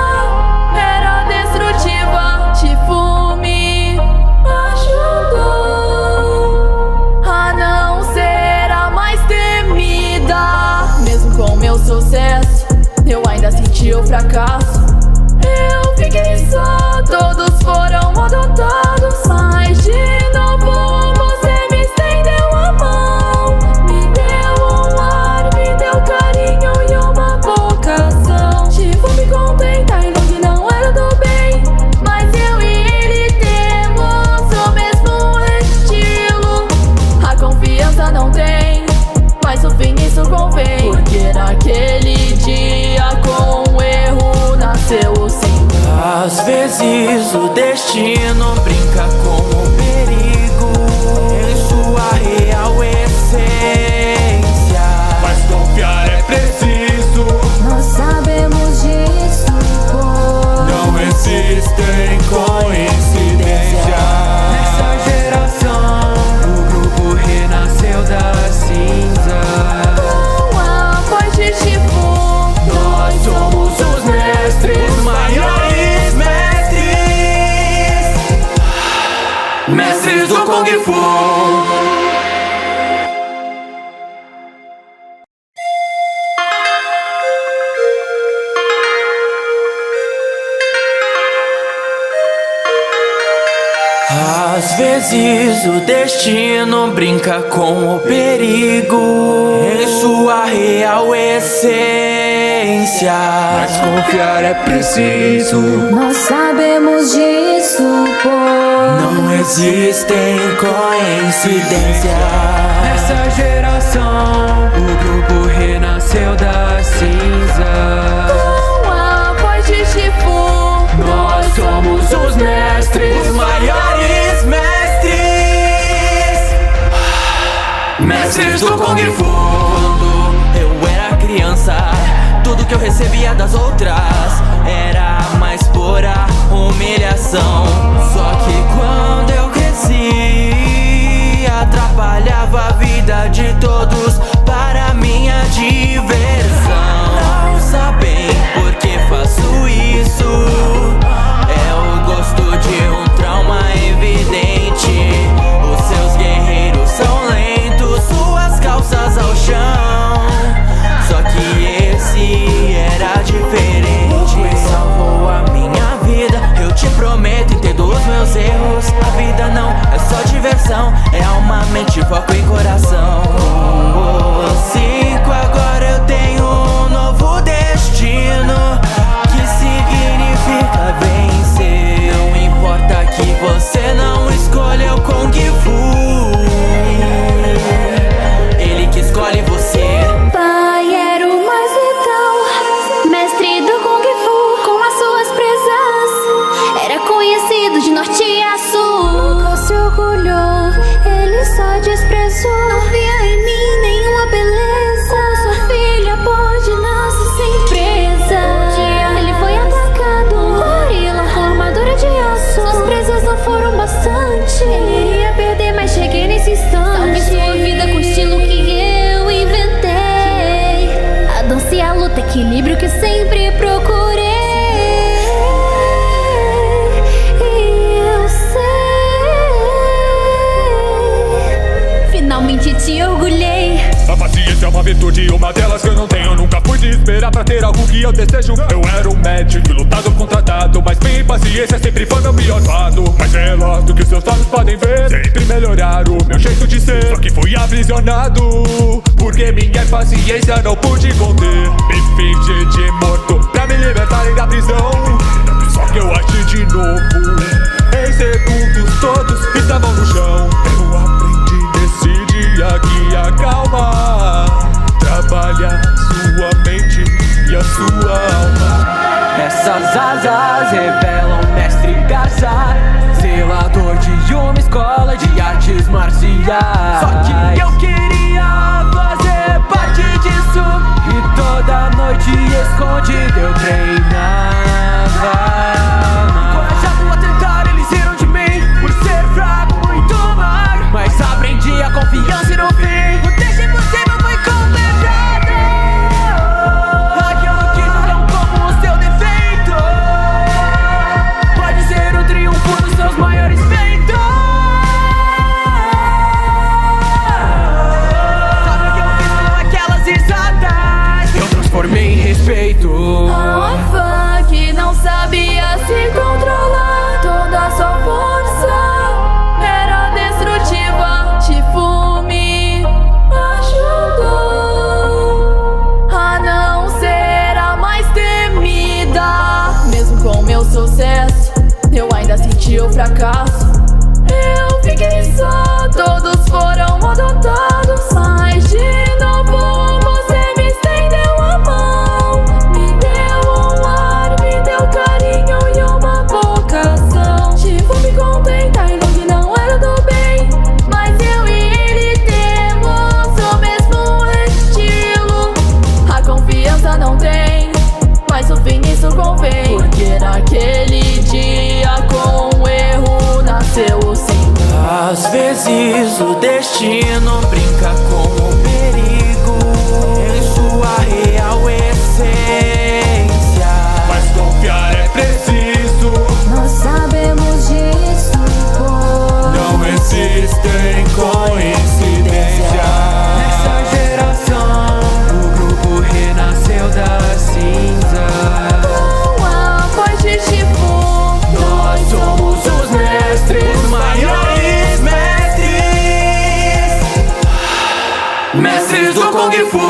era destrutiva. Shifu me ajudou a não ser a mais temida. Mesmo com meu sucesso, eu ainda senti o fracasso. Eu fiquei só, todos foram adotados. Mas de novo você me estendeu a mão, me deu um ar, me deu carinho e uma vocação. Shifu me contenta, ele não era do bem, mas eu e ele temos o mesmo estilo. A confiança não tem, mas no fim isso convém, porque naquele dia com o erro nasceu o sim. Às vezes o destino brinca com o perigo em sua real essência. Mas confiar é preciso. Nós sabemos disso, pois Não existem coincidências. Nessa geração, o grupo renasceu da cinza. Com a voz de Shifu, Nós somos os mestres, Os maiores mestres do Kung Fu. Às vezes o destino brinca com o perigo em sua real essência, mas confiar é preciso. Nós sabemos disso, pois não existem coincidências. Nessa geração, o grupo renasceu da cinza. Com a voz de Shifu, Nós somos os mestres, os maiores mestres, mestres do Kung Fu. Quando eu era criança, tudo que eu recebia das outras era a mais pura humilhação. Só que quando eu cresci, atrapalhava a vida de todos para minha diversão. Não sabem por que faço isso, é o gosto de um trauma evidente. Os seus guerreiros são lentos, suas calças ao chão. Só que esse era diferente, salvou a minha vida. Eu te prometo, entendo os meus erros. A vida não é só diversão, é alma, mente, foco e coração. 5 agora eu tenho um novo destino, que significa vencer. Não importa que você não escolheu Kung Fu, ele que escolhe você. Pai era o mais letal, mestre do Kung Fu com as suas presas. Era conhecido de norte a sul. Nunca se orgulhou, ele só desprezou. Não via em mim nenhuma beleza. Como sua filha pode nascer sem presa. Um dia ele foi atacado, gorila com armadura de aço. Suas presas não foram bastante, ele ia perder, mas cheguei nesse instante. Salve sua vida com o estilo que eu inventei. A dança e a luta, equilíbrio que sempre procurei. E eu sei, finalmente te orgulhei. A paciência é uma virtude, uma delas que eu não tenho. Nunca fui de esperar pra ter algo que eu desejo. Eu era um médico, lutador contratado, mas minha impaciência sempre foi meu pior lado. Mais veloz do que os seus olhos podem ver, sempre melhorar o meu jeito de ser. Só que fui aprisionado, porque minha impaciência não pude conter. Me fingi de morto pra me libertarem da prisão. Só que eu agi de novo, em segundos todos estavam no chão. Eu aprendi nesse dia que a calma trabalha sua mente e a sua alma. Essas asas revelam mestre Garça, zelador de uma escola de artes marciais. Só que eu queria fazer parte disso, e toda noite escondido eu treinava. Corajado a tentar, eles riram de mim por ser fraco, muito magro. Mas aprendi a confiança e no fim o teste impossível foi completado. Aqui eu não quis, não como o seu defeito. Pode ser o triunfo dos seus maiores feitos. Sabe o que eu fiz com aquelas risadas? Eu transformei em respeito. a orfã que não sabia se controlar. Toda a sua força era destrutiva. Shifu me ajudou a não ser a mais temida. Mesmo com meu sucesso, eu ainda senti o fracasso. Eu fiquei só, todos foram adotados. Mas de novo você me estendeu a mão, me deu um ar, me deu carinho e uma vocação. Shifu me contenta, ele não era do bem, mas eu e ele temos o mesmo estilo. A confiança não tem, mas no fim isso convém. Porque naquele dia com o erro nasceu o sim. Às vezes o destino brinca com o perigo em sua real essência, mas confiar é preciso. Nós sabemos disso, pois Não existe existem coincidências. Nessa geração, o grupo renasceu das cinzas. Com a voz de Shifu, Nós somos os mestres, Os maiores mestres do Kung Fu.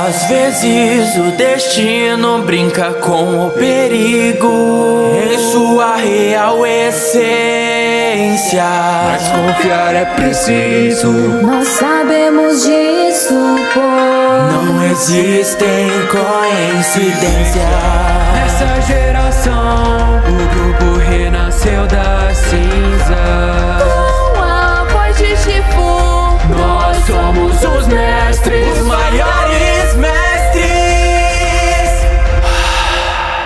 Às vezes o destino brinca com o perigo em sua real essência. Mas confiar é preciso. Nós sabemos disso, pô. Não existem coincidências. nessa geração, o grupo renasceu das cinzas. com a voz de Shifu, Nós somos os mestres, Os maiores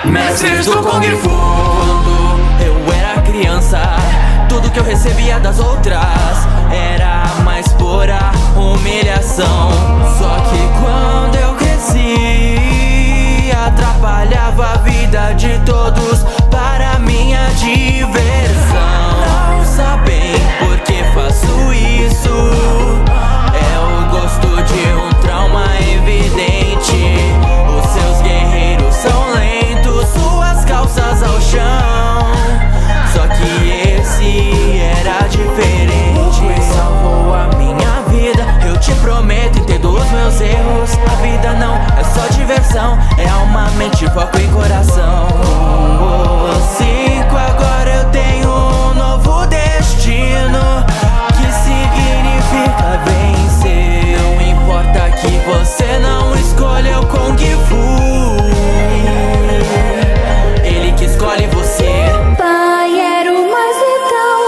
mestres do Kung Fu. Quando eu era criança, tudo que eu recebia das outras era a mais pura humilhação. Só que quando eu cresci, atrapalhava a vida de todos para minha diversão. Não sabem por que faço isso. É o gosto de um trauma evidente. Os seus guerreiros são lentos, suas calças ao chão. Só que esse era diferente. Salvou a minha vida, eu te prometo, entendo os meus erros. A vida não é só diversão, é alma, mente, foco e coração. Com 5 agora eu tenho um novo destino, que significa vencer. Não importa que você não escolha o Kung Fu, ele que escolhe você. Pai era o mais letal,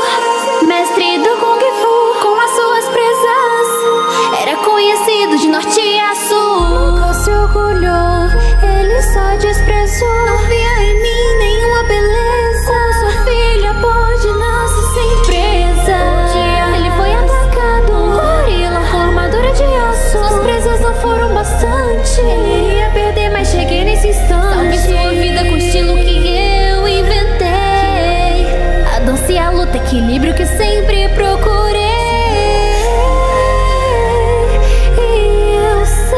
mestre do Kung Fu com as suas presas. Era conhecido de norte a sul. Nunca se orgulhou, ele só desprezou. Não via em mim nenhuma beleza. Sua filha pode nascer sem presa. Um dia ele foi atacado, um gorila com armadura de aço. Suas presas não foram bastante, ele ia perder, mas cheguei nesse instante. Salve sua vida com o estilo que eu inventei. A dança e a luta, equilíbrio que sempre procurei. E eu sei,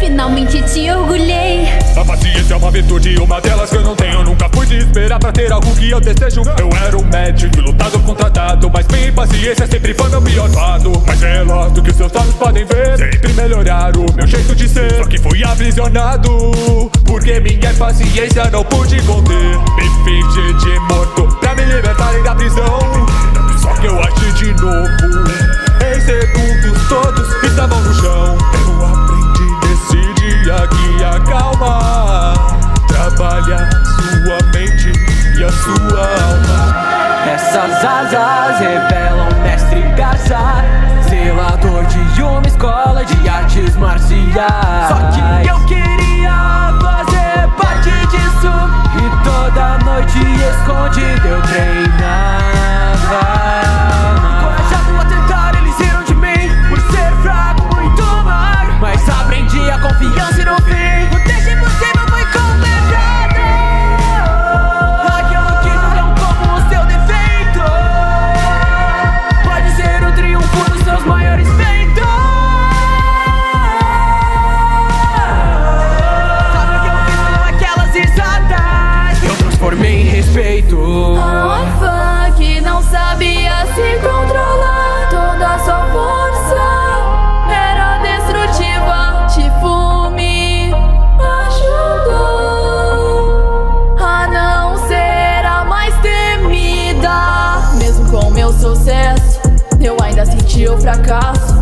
finalmente te orgulhei. A paciência é uma virtude, uma delas que eu não tenho. Nunca pude esperar pra ter algo que eu desejo. Eu era um médico, lutador contratado, mas minha impaciência sempre foi meu pior lado. Mais veloz do que os seus olhos podem ver, sempre melhorar o meu jeito de ser. Só que fui aprisionado, porque minha impaciência não pude conter. Me fingi de morto pra me libertarem da prisão. Só que eu agi de novo, em segundos todos estavam no chão. Eu aprendi nesse dia que a calma trabalha sua mente e a sua alma. Essas asas revelam mestre Garça, zelador de uma escola de artes marciais. Só que eu queria fazer parte disso, e toda noite escondido eu treinava. Encorajado a tentar, eles riram de mim por ser fraco, muito magro. Mas aprendi a confiança e no fim o teste impossível foi completado. Aquilo que não como o seu defeito pode ser o triunfo dos seus maiores feitos. Sabe o que eu fiz com aquelas risadas? Eu transformei em respeito. a alfa que não sabia se controlar. Toda a sua força era destrutiva. Shifu me ajudou a não ser a mais temida. Mesmo com meu sucesso, eu ainda senti o fracasso.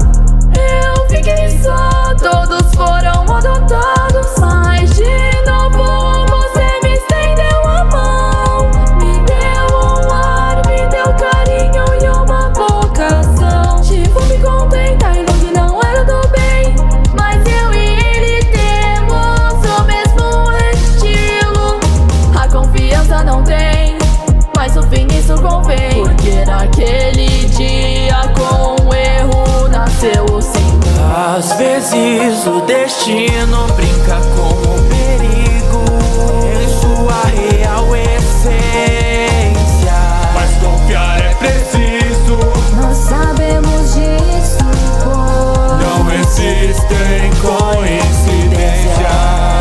Eu fiquei só, todos foram adotados. Mas de novo você me estendeu a mão, me deu um ar, me deu carinho e uma vocação. Shifu me contenta, ele não era do bem, mas eu e ele temos o mesmo estilo. A confiança não tem, mas no fim isso convém, porque naquele dia vezes o destino brinca com o perigo em sua real essência. Mas confiar é preciso, Nós sabemos disso, pois não existem coincidências.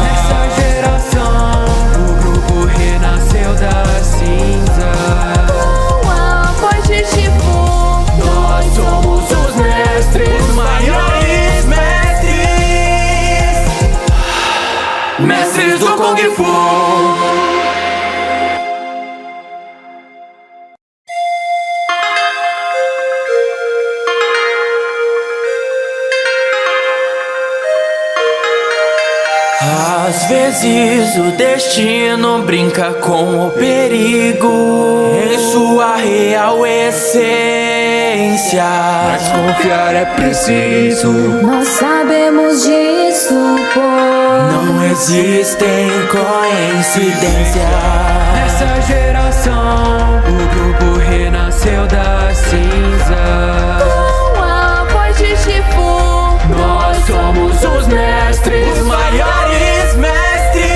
Nessa geração, o grupo renasceu das cinzas. Com a voz de Shifu, Nós somos os mestres, Os maiores mestres, mestres do Kung Fu. Às vezes o destino brinca com o perigo em sua real essência. Mas confiar é preciso, nós sabemos disso, pois Não existem coincidências. Nessa geração, o grupo renasceu das cinzas. com a voz de Shifu, Nós somos os mestres, Os maiores mestres,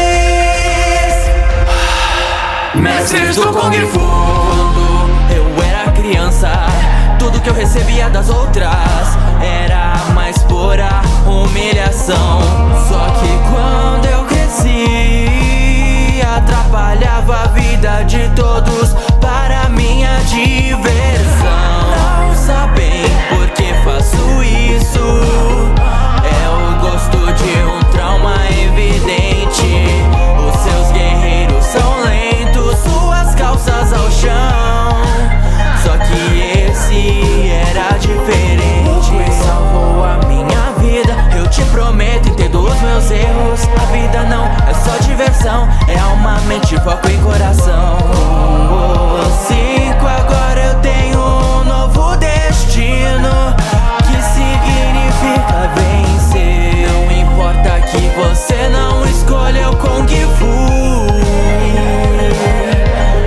mestres do Kung Fu. Quando eu era criança, tudo que eu recebia das outras era a mais pura humilhação. Só que quando eu cresci, atrapalhava a vida de todos para minha diversão. Não sabem por que faço isso. É o gosto de um trauma evidente. Os seus guerreiros são lentos, suas calças ao chão. Só que esse era diferente. Salvou a minha vida, eu te prometo, entendo os meus erros. A vida não é só diversão, é alma, mente, foco e coração. Os 5 agora eu tenho um novo destino, que significa vencer. Não importa que você não escolha o Kung Fu,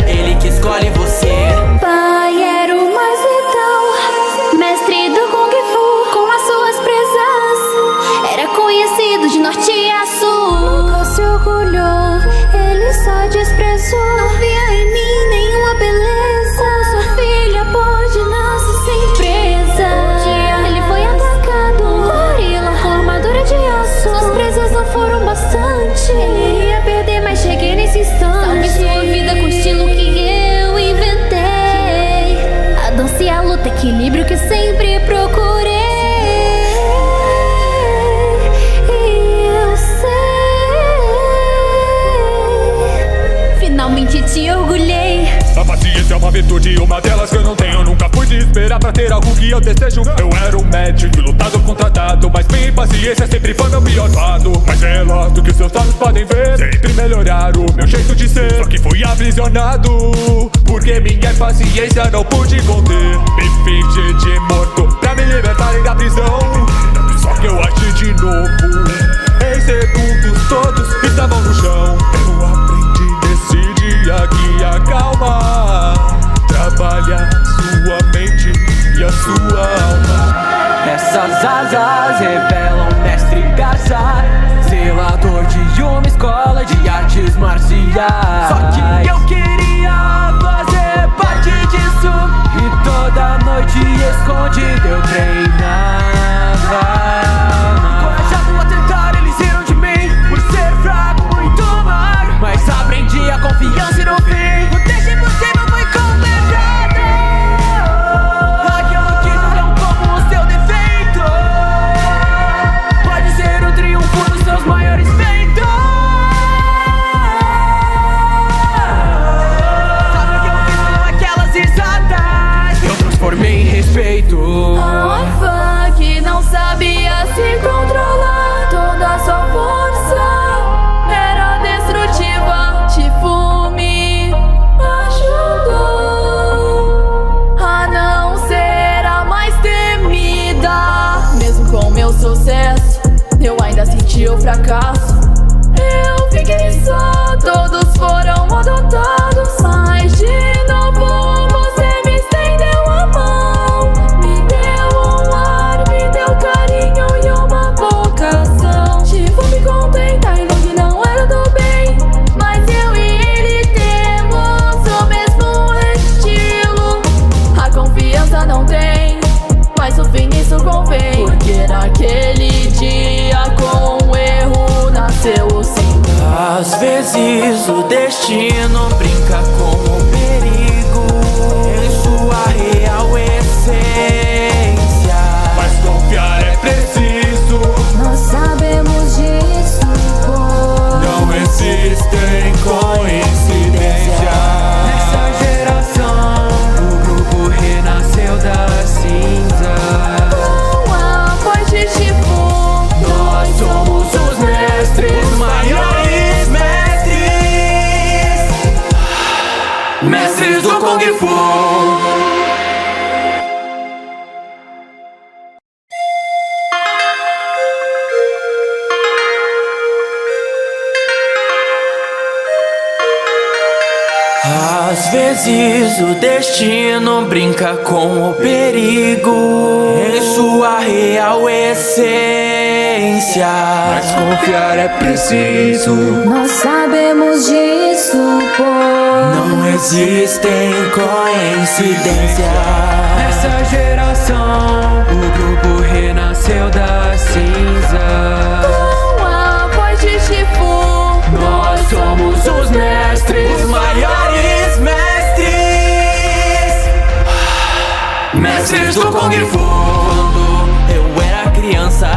ele que escolhe você. Pai era o mais letal, mestre do Kung Fu com as suas presas. Era conhecido de norte a sul. Nunca se orgulhou, ele só desprezou. Não via em mim nenhuma beleza. Como sua filha pode nascer sem presa. Um dia ele foi atacado, um gorila com armadura de aço. Suas presas não foram bastante, ele ia perder, mas cheguei nesse instante. Salve sua vida com o estilo que eu inventei. A dança e a luta, equilíbrio que sempre procurei. E eu sei, finalmente te orgulhei. a paciência é uma virtude, uma delas que eu não tenho. Nunca pude esperar pra ter algo que eu desejo. Eu era um médico, lutador contratado, mas minha impaciência sempre foi meu pior lado. Mais veloz do que os seus olhos podem ver, sempre melhorar o meu jeito de ser. Só que fui aprisionado, porque minha impaciência não pude conter. Me fingi de morto pra me libertarem da prisão. Só que eu agi de novo, em segundos todos estavam no chão. Eu aprendi nesse dia que a calma trabalha sua mente e a sua alma. Essas asas revelam mestre Garça, zelador de uma escola de artes marciais. Só que eu queria fazer parte disso, e toda noite escondido eu treinava. Encorajado a tentar, eles riram de mim por ser fraco, muito magro. Mas aprendi a confiança e no fim o teste impossível foi completado. Aquilo que não como o seu defeito pode ser o triunfo dos seus maiores feitos. Sabe o que eu fiz com aquelas risadas? Eu transformei em respeito. a orfã que não sabia se controlar. Toda a sua força era destrutiva. Shifu me ajudou a não ser a mais temida. Mesmo com meu sucesso, eu ainda senti o fracasso. Eu fiquei só, todos foram adotados. Mas de novo você me estendeu a mão, me deu um ar, me deu carinho e uma vocação. esperança não tem, mas o fim isso convém. Porque naquele dia com o erro nasceu o sim. Às vezes o destino brinca com o perigo em sua real essência. Mas confiar é preciso, Nós sabemos disso, não existem coincidências. Nessa geração, o grupo renasceu das cinzas. Com a voz de Shifu, Nós somos os mestres, Os maiores mestres do Kung Fu. Às vezes o destino brinca com o perigo em sua real essência. Mas confiar é preciso, nós sabemos disso, Não existem coincidências. nessa geração, o grupo renasceu das cinzas. com a voz de Shifu, Nós somos os mestres, Os maiores mestres do Kung Fu. Quando eu era criança,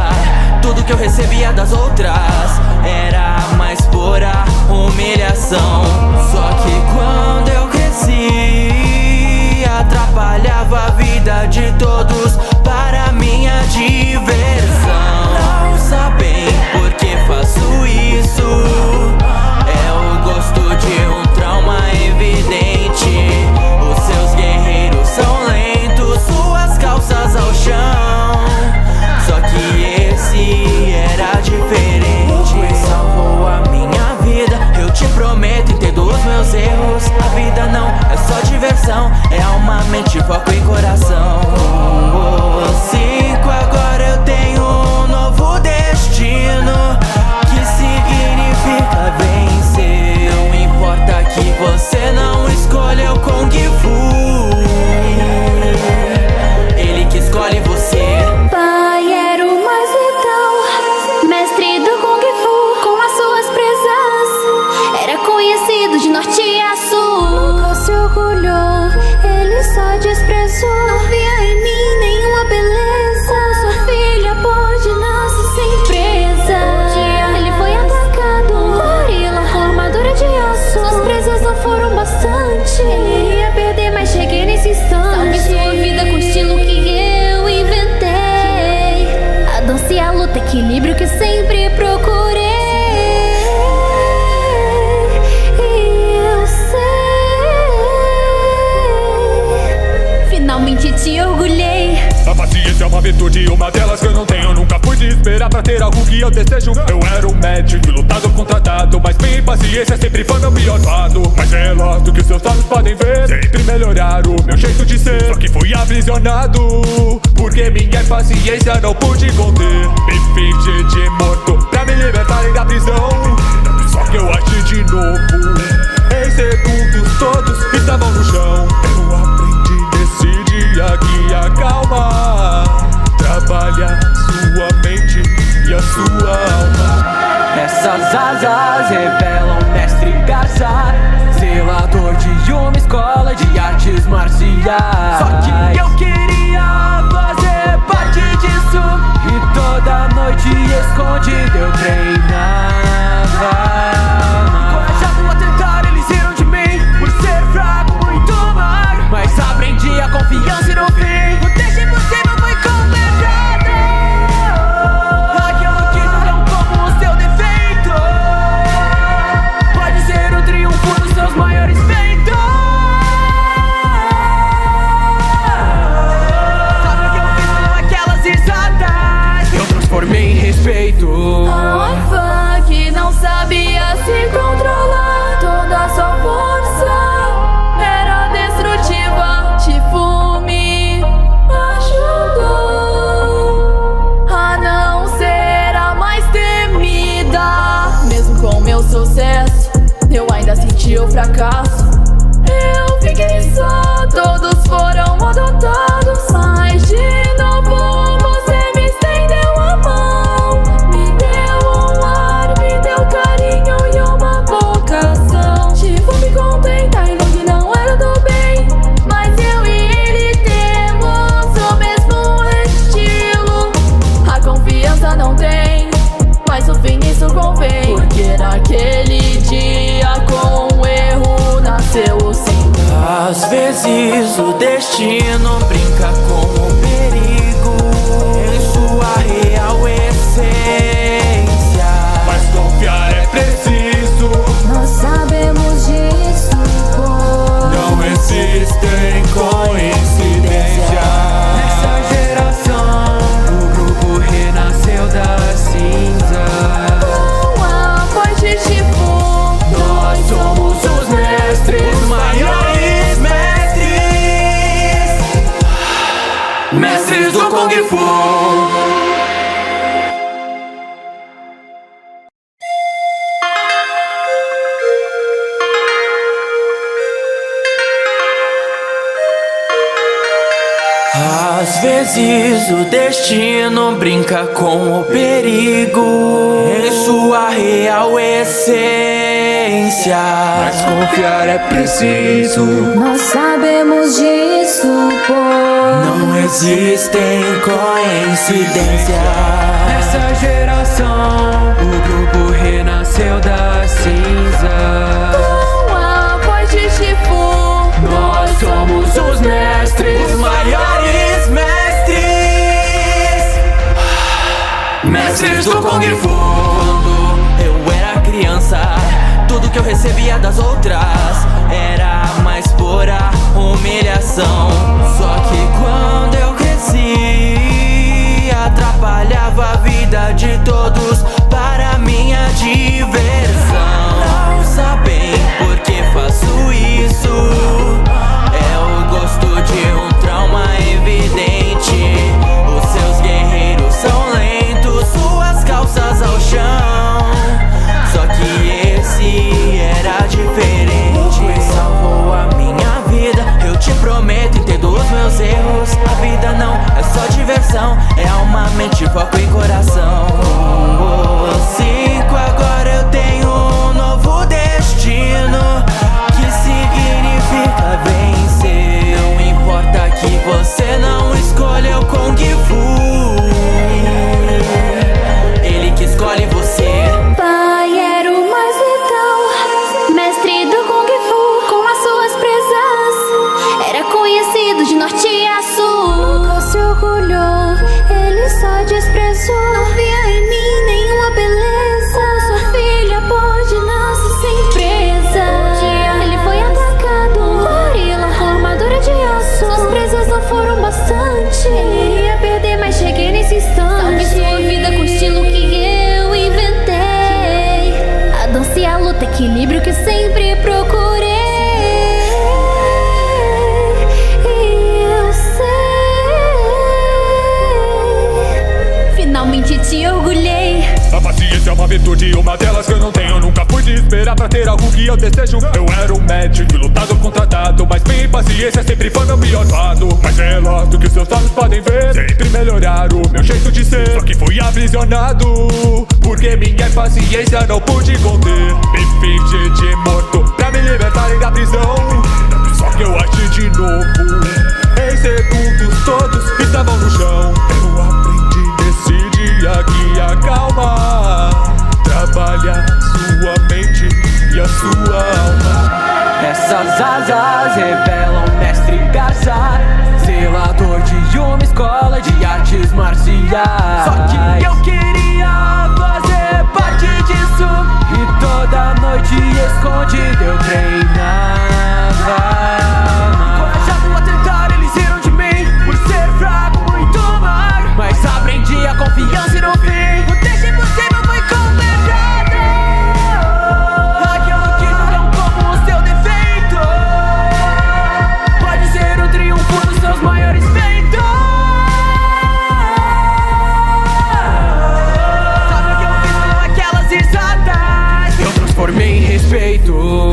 tudo que eu recebia das outras era a mais pura humilhação. Só que quando eu cresci, atrapalhava a vida de todos para minha diversão. Não sabem por que faço isso, é o gosto de um trauma evidente. Os seus guerreiros são lentos, suas calças ao chão. Só que esse era diferente, salvou a minha vida. Eu te prometo, entendo os meus erros. A vida não é só diversão, é alma, mente, foco e coração. 5 agora eu tenho um novo destino, que significa vencer. Não importa que você não escolheu Kung Fu, ele que escolhe você. Pai era o mais letal, mestre do Kung Fu, com as suas presas. Era conhecido de norte a sul. Nunca se orgulhou, ele só desprezou. Não via em mim nenhuma beleza. Como sua filha pode nascer sem presa. Um dia ele foi atacado, gorila com armadura de aço. Suas presas não foram bastante, ele ia perder, mas cheguei nesse instante. Salve sua vida com o estilo que eu inventei. A dança e a luta, equilíbrio que sempre procurei. E eu sei, finalmente te orgulhei. a paciência é uma virtude, uma delas que eu não tenho. Nunca pude esperar pra ter algo que eu desejo. Eu era um médico, lutador contratado, mas minha impaciência sempre foi meu pior lado. Mais veloz do que os seus olhos podem ver, sempre melhorar o meu jeito de ser. Só que fui aprisionado, porque minha impaciência não pude conter. Me fingi de morto pra me libertarem da prisão. Só que eu agi de novo, em segundos todos estavam no chão. Eu aprendi nesse dia que a calma trabalha sua mente e a sua alma. Essas asas revelam mestre Garza, zelador de uma escola de artes marciais. Só que eu queria fazer parte disso, e toda noite escondido eu treinava. Encorajado a tentar, eles riram de mim por ser fraco, muito magro. Mas aprendi a confiança e no fim o mestres do Kung Fu. Às vezes o destino brinca com o perigo em sua real essência. Mas confiar é preciso. Nós sabemos disso, Não existem coincidências. Nessa geração, o grupo renasceu da cinza. Com a voz de Shifu, Nós somos os mestres, Os maiores mestres, mestres do Kung Fu. Quando eu era criança, tudo que eu recebia das outras era a mais pura humilhação. Só que quando eu cresci, atrapalhava a vida de todos para minha diversão. Não sabem por que faço isso. É o gosto de um trauma evidente. Os seus guerreiros são lentos, suas calças ao chão. Só que esse era diferente. Salvou a minha vida, eu te prometo, entendo os meus erros. A vida não é só diversão, é alma, mente, foco e coração. 5, agora eu tenho um novo destino, que significa vencer. Não importa que você não escolha o Kung Fu, ele que escolhe você. Pai era o mais letal, mestre do Kung Fu, com as suas presas. Era conhecido de norte a sul. Nunca se orgulhou, ele só desprezou. Não via em mim nenhuma beleza. Sua filha pode nascer sem presa. Um dia ele foi atacado, gorila com armadura de aço. Suas presas não foram bastante, ele ia perder, mas cheguei nesse instante. Salve sua vida com o estilo que eu inventei. A dança e a luta, equilíbrio que sempre procurei. E eu sei, finalmente te orgulhei. A paciência é uma virtude, uma delas que eu não tenho. Nunca fui de esperar pra ter algo que eu desejo. Eu era um médico, lutador contratado, mas minha impaciência sempre foi meu pior lado. Mais veloz do que os seus olhos podem ver, sempre melhorar o meu jeito de ser. Só que fui aprisionado, porque minha impaciência não pude conter. Me fingi de morto pra me libertarem da prisão. Só que eu agi de novo, em segundos todos estavam no chão. Eu aprendi nesse dia que a calma trabalha sua mente e a sua alma. Essas asas revelam mestre Garza, zelador de uma escola de artes marciais. Só que eu queria fazer parte disso, e toda noite escondido eu treinava. Encorajado a tentar, eles riram de mim por ser fraco, muito magro. Mas aprendi a confiança e no fim o teste impossível foi completado. Aquilo que não como o seu defeito pode ser o triunfo dos seus maiores feitos. Sabe o que eu fiz com aquelas risadas? Eu transformei em respeito.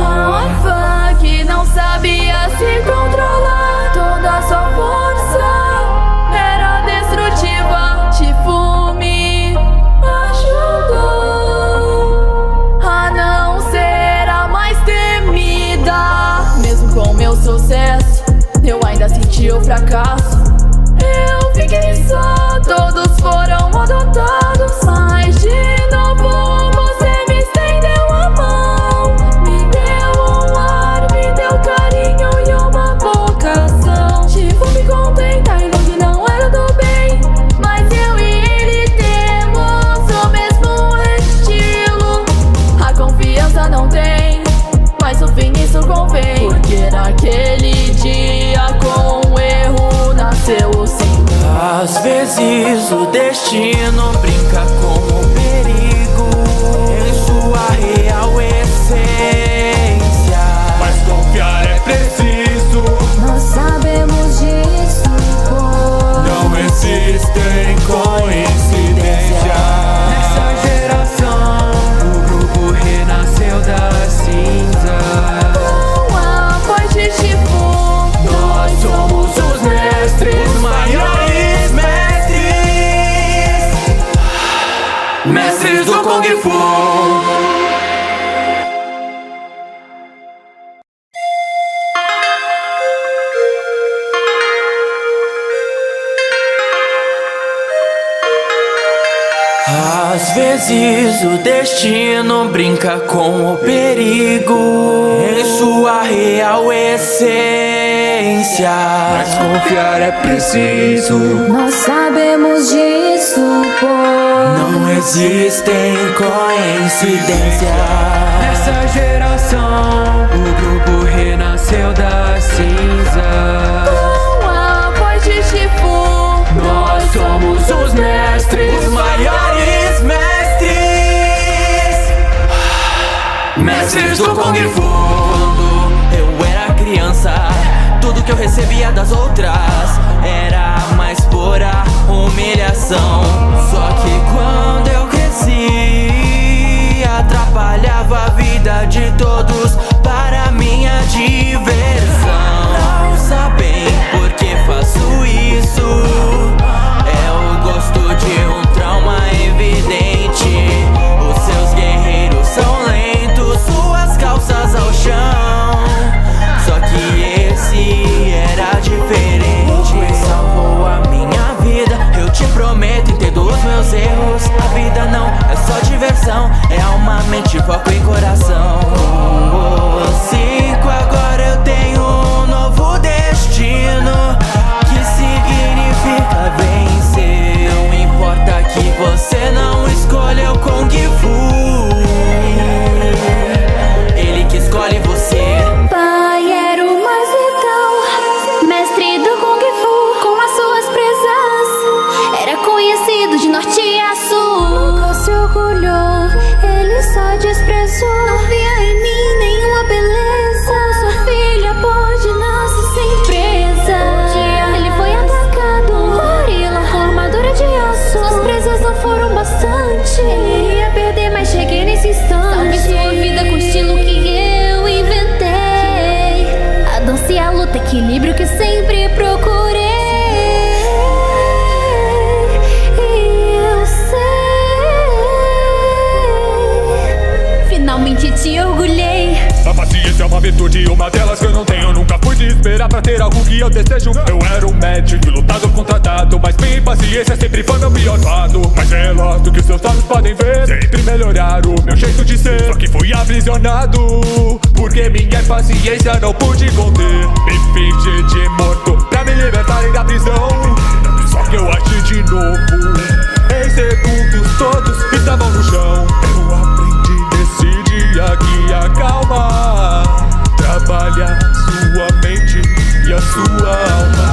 a orfã que não sabia se controlar. Toda a sua força era destrutiva. Shifu me ajudou a não ser a mais temida. Mesmo com meu sucesso, eu ainda senti o fracasso. Eu fiquei só, todos foram adotados. Mas de novo você me estendeu a mão, me deu um ar, me deu carinho e uma vocação. Shifu me contenta, ele não era do bem, mas eu e ele temos o mesmo estilo. A confiança não tem, mas o fim isso convém. Porque naquele dia com o erro nasceu o sim. Às vezes o destino brinca com o perigo em sua real essência. Mas confiar é preciso. Nós sabemos disso, mestres do Kung Fu. Às vezes o destino brinca com o perigo em sua real essência. Mas confiar é preciso. Nós sabemos disso, pois não existem coincidências. Nessa geração, o grupo renasceu das cinzas. Com a voz de Shifu, Nós somos os mestres, Os maiores mestres, mestres do Kung Fu. Quando eu era criança, tudo que eu recebia das outras era a mais pura humilhação. Só que quando eu cresci, atrapalhava a vida de todos para minha diversão. Não sabem por que faço isso. É o gosto de um trauma evidente. Os seus guerreiros são lentos, suas calças ao chão. Só que esse era diferente. Salvou a minha vida, eu te prometo, entendo os meus erros. A vida não é só diversão, é alma, mente, foco e coração. Os 5 agora eu tenho um novo destino, que significa vencer. Não importa que você não escolha o Kung Fu, ele que escolhe você. Pai era o mais letal, mestre do Kung Fu com as suas presas. Era conhecido de norte a sul. Nunca se orgulhou, ele só desprezou. Não via em mim nenhuma beleza. Como sua filha pode nascer sem presa. Um dia ele foi atacado, gorila com armadura de aço. Suas presas não foram bastante, ele ia perder, mas cheguei nesse instante. Salve sua vida com o estilo que eu inventei. A dança e a luta, equilíbrio que sempre procurei. E eu sei, finalmente te orgulhei. A paciência é uma virtude, uma delas que eu não tenho. Nunca pude esperar pra ter algo que eu desejo. Eu era um médico, lutador contratado, mas minha impaciência sempre foi meu pior lado. Mais veloz do que os seus olhos podem ver, sempre melhorar o meu jeito de ser. Só que fui aprisionado, porque minha impaciência não pude conter. Me fingi de morto pra me libertarem da prisão. Só que eu agi de novo, em segundos todos estavam no chão. Eu aprendi nesse dia que a calma trabalha sua mente e a sua alma.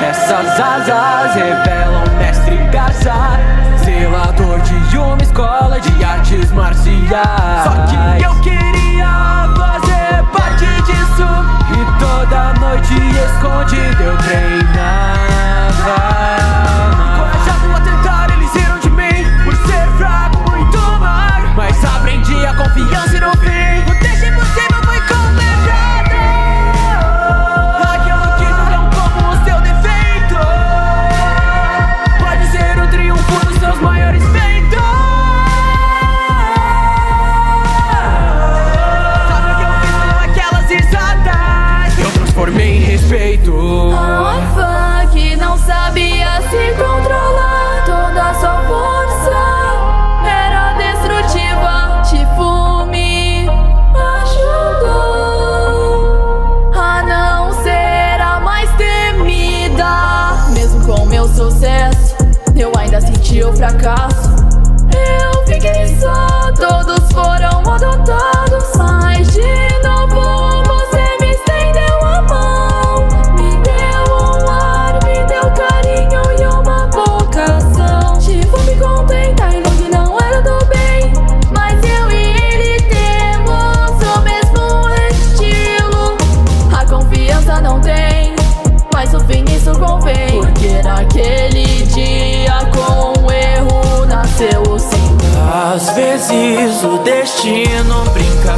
Essas asas revelam mestre Garça, zelador de uma escola de artes marciais. Só que eu queria fazer parte disso, e toda noite escondido eu treinava. Encorajado a tentar, eles riram de mim por ser fraco, muito magro. Mas aprendi a confiança e no fim o teste impossível foi completado. Aquilo que não como o seu defeito pode ser o triunfo dos seus maiores feitos. Sabe o que eu fiz com aquelas risadas? Eu transformei em respeito. a órfã que não sabia se controlar. Toda a sua força era destrutiva. Shifu me ajudou a não ser a mais temida. Mesmo com meu sucesso, eu ainda senti o fracasso. Eu fiquei só, todos foram adotados. Mas de novo você me estendeu a mão, me deu um ar, me deu carinho e uma vocação. Shifu me contenta e que não era do bem, mas eu e ele temos o mesmo estilo. A confiança não tem, mas no fim isso convém. Porque naquele dia com o erro nasceu o sim. Às vezes o destino brinca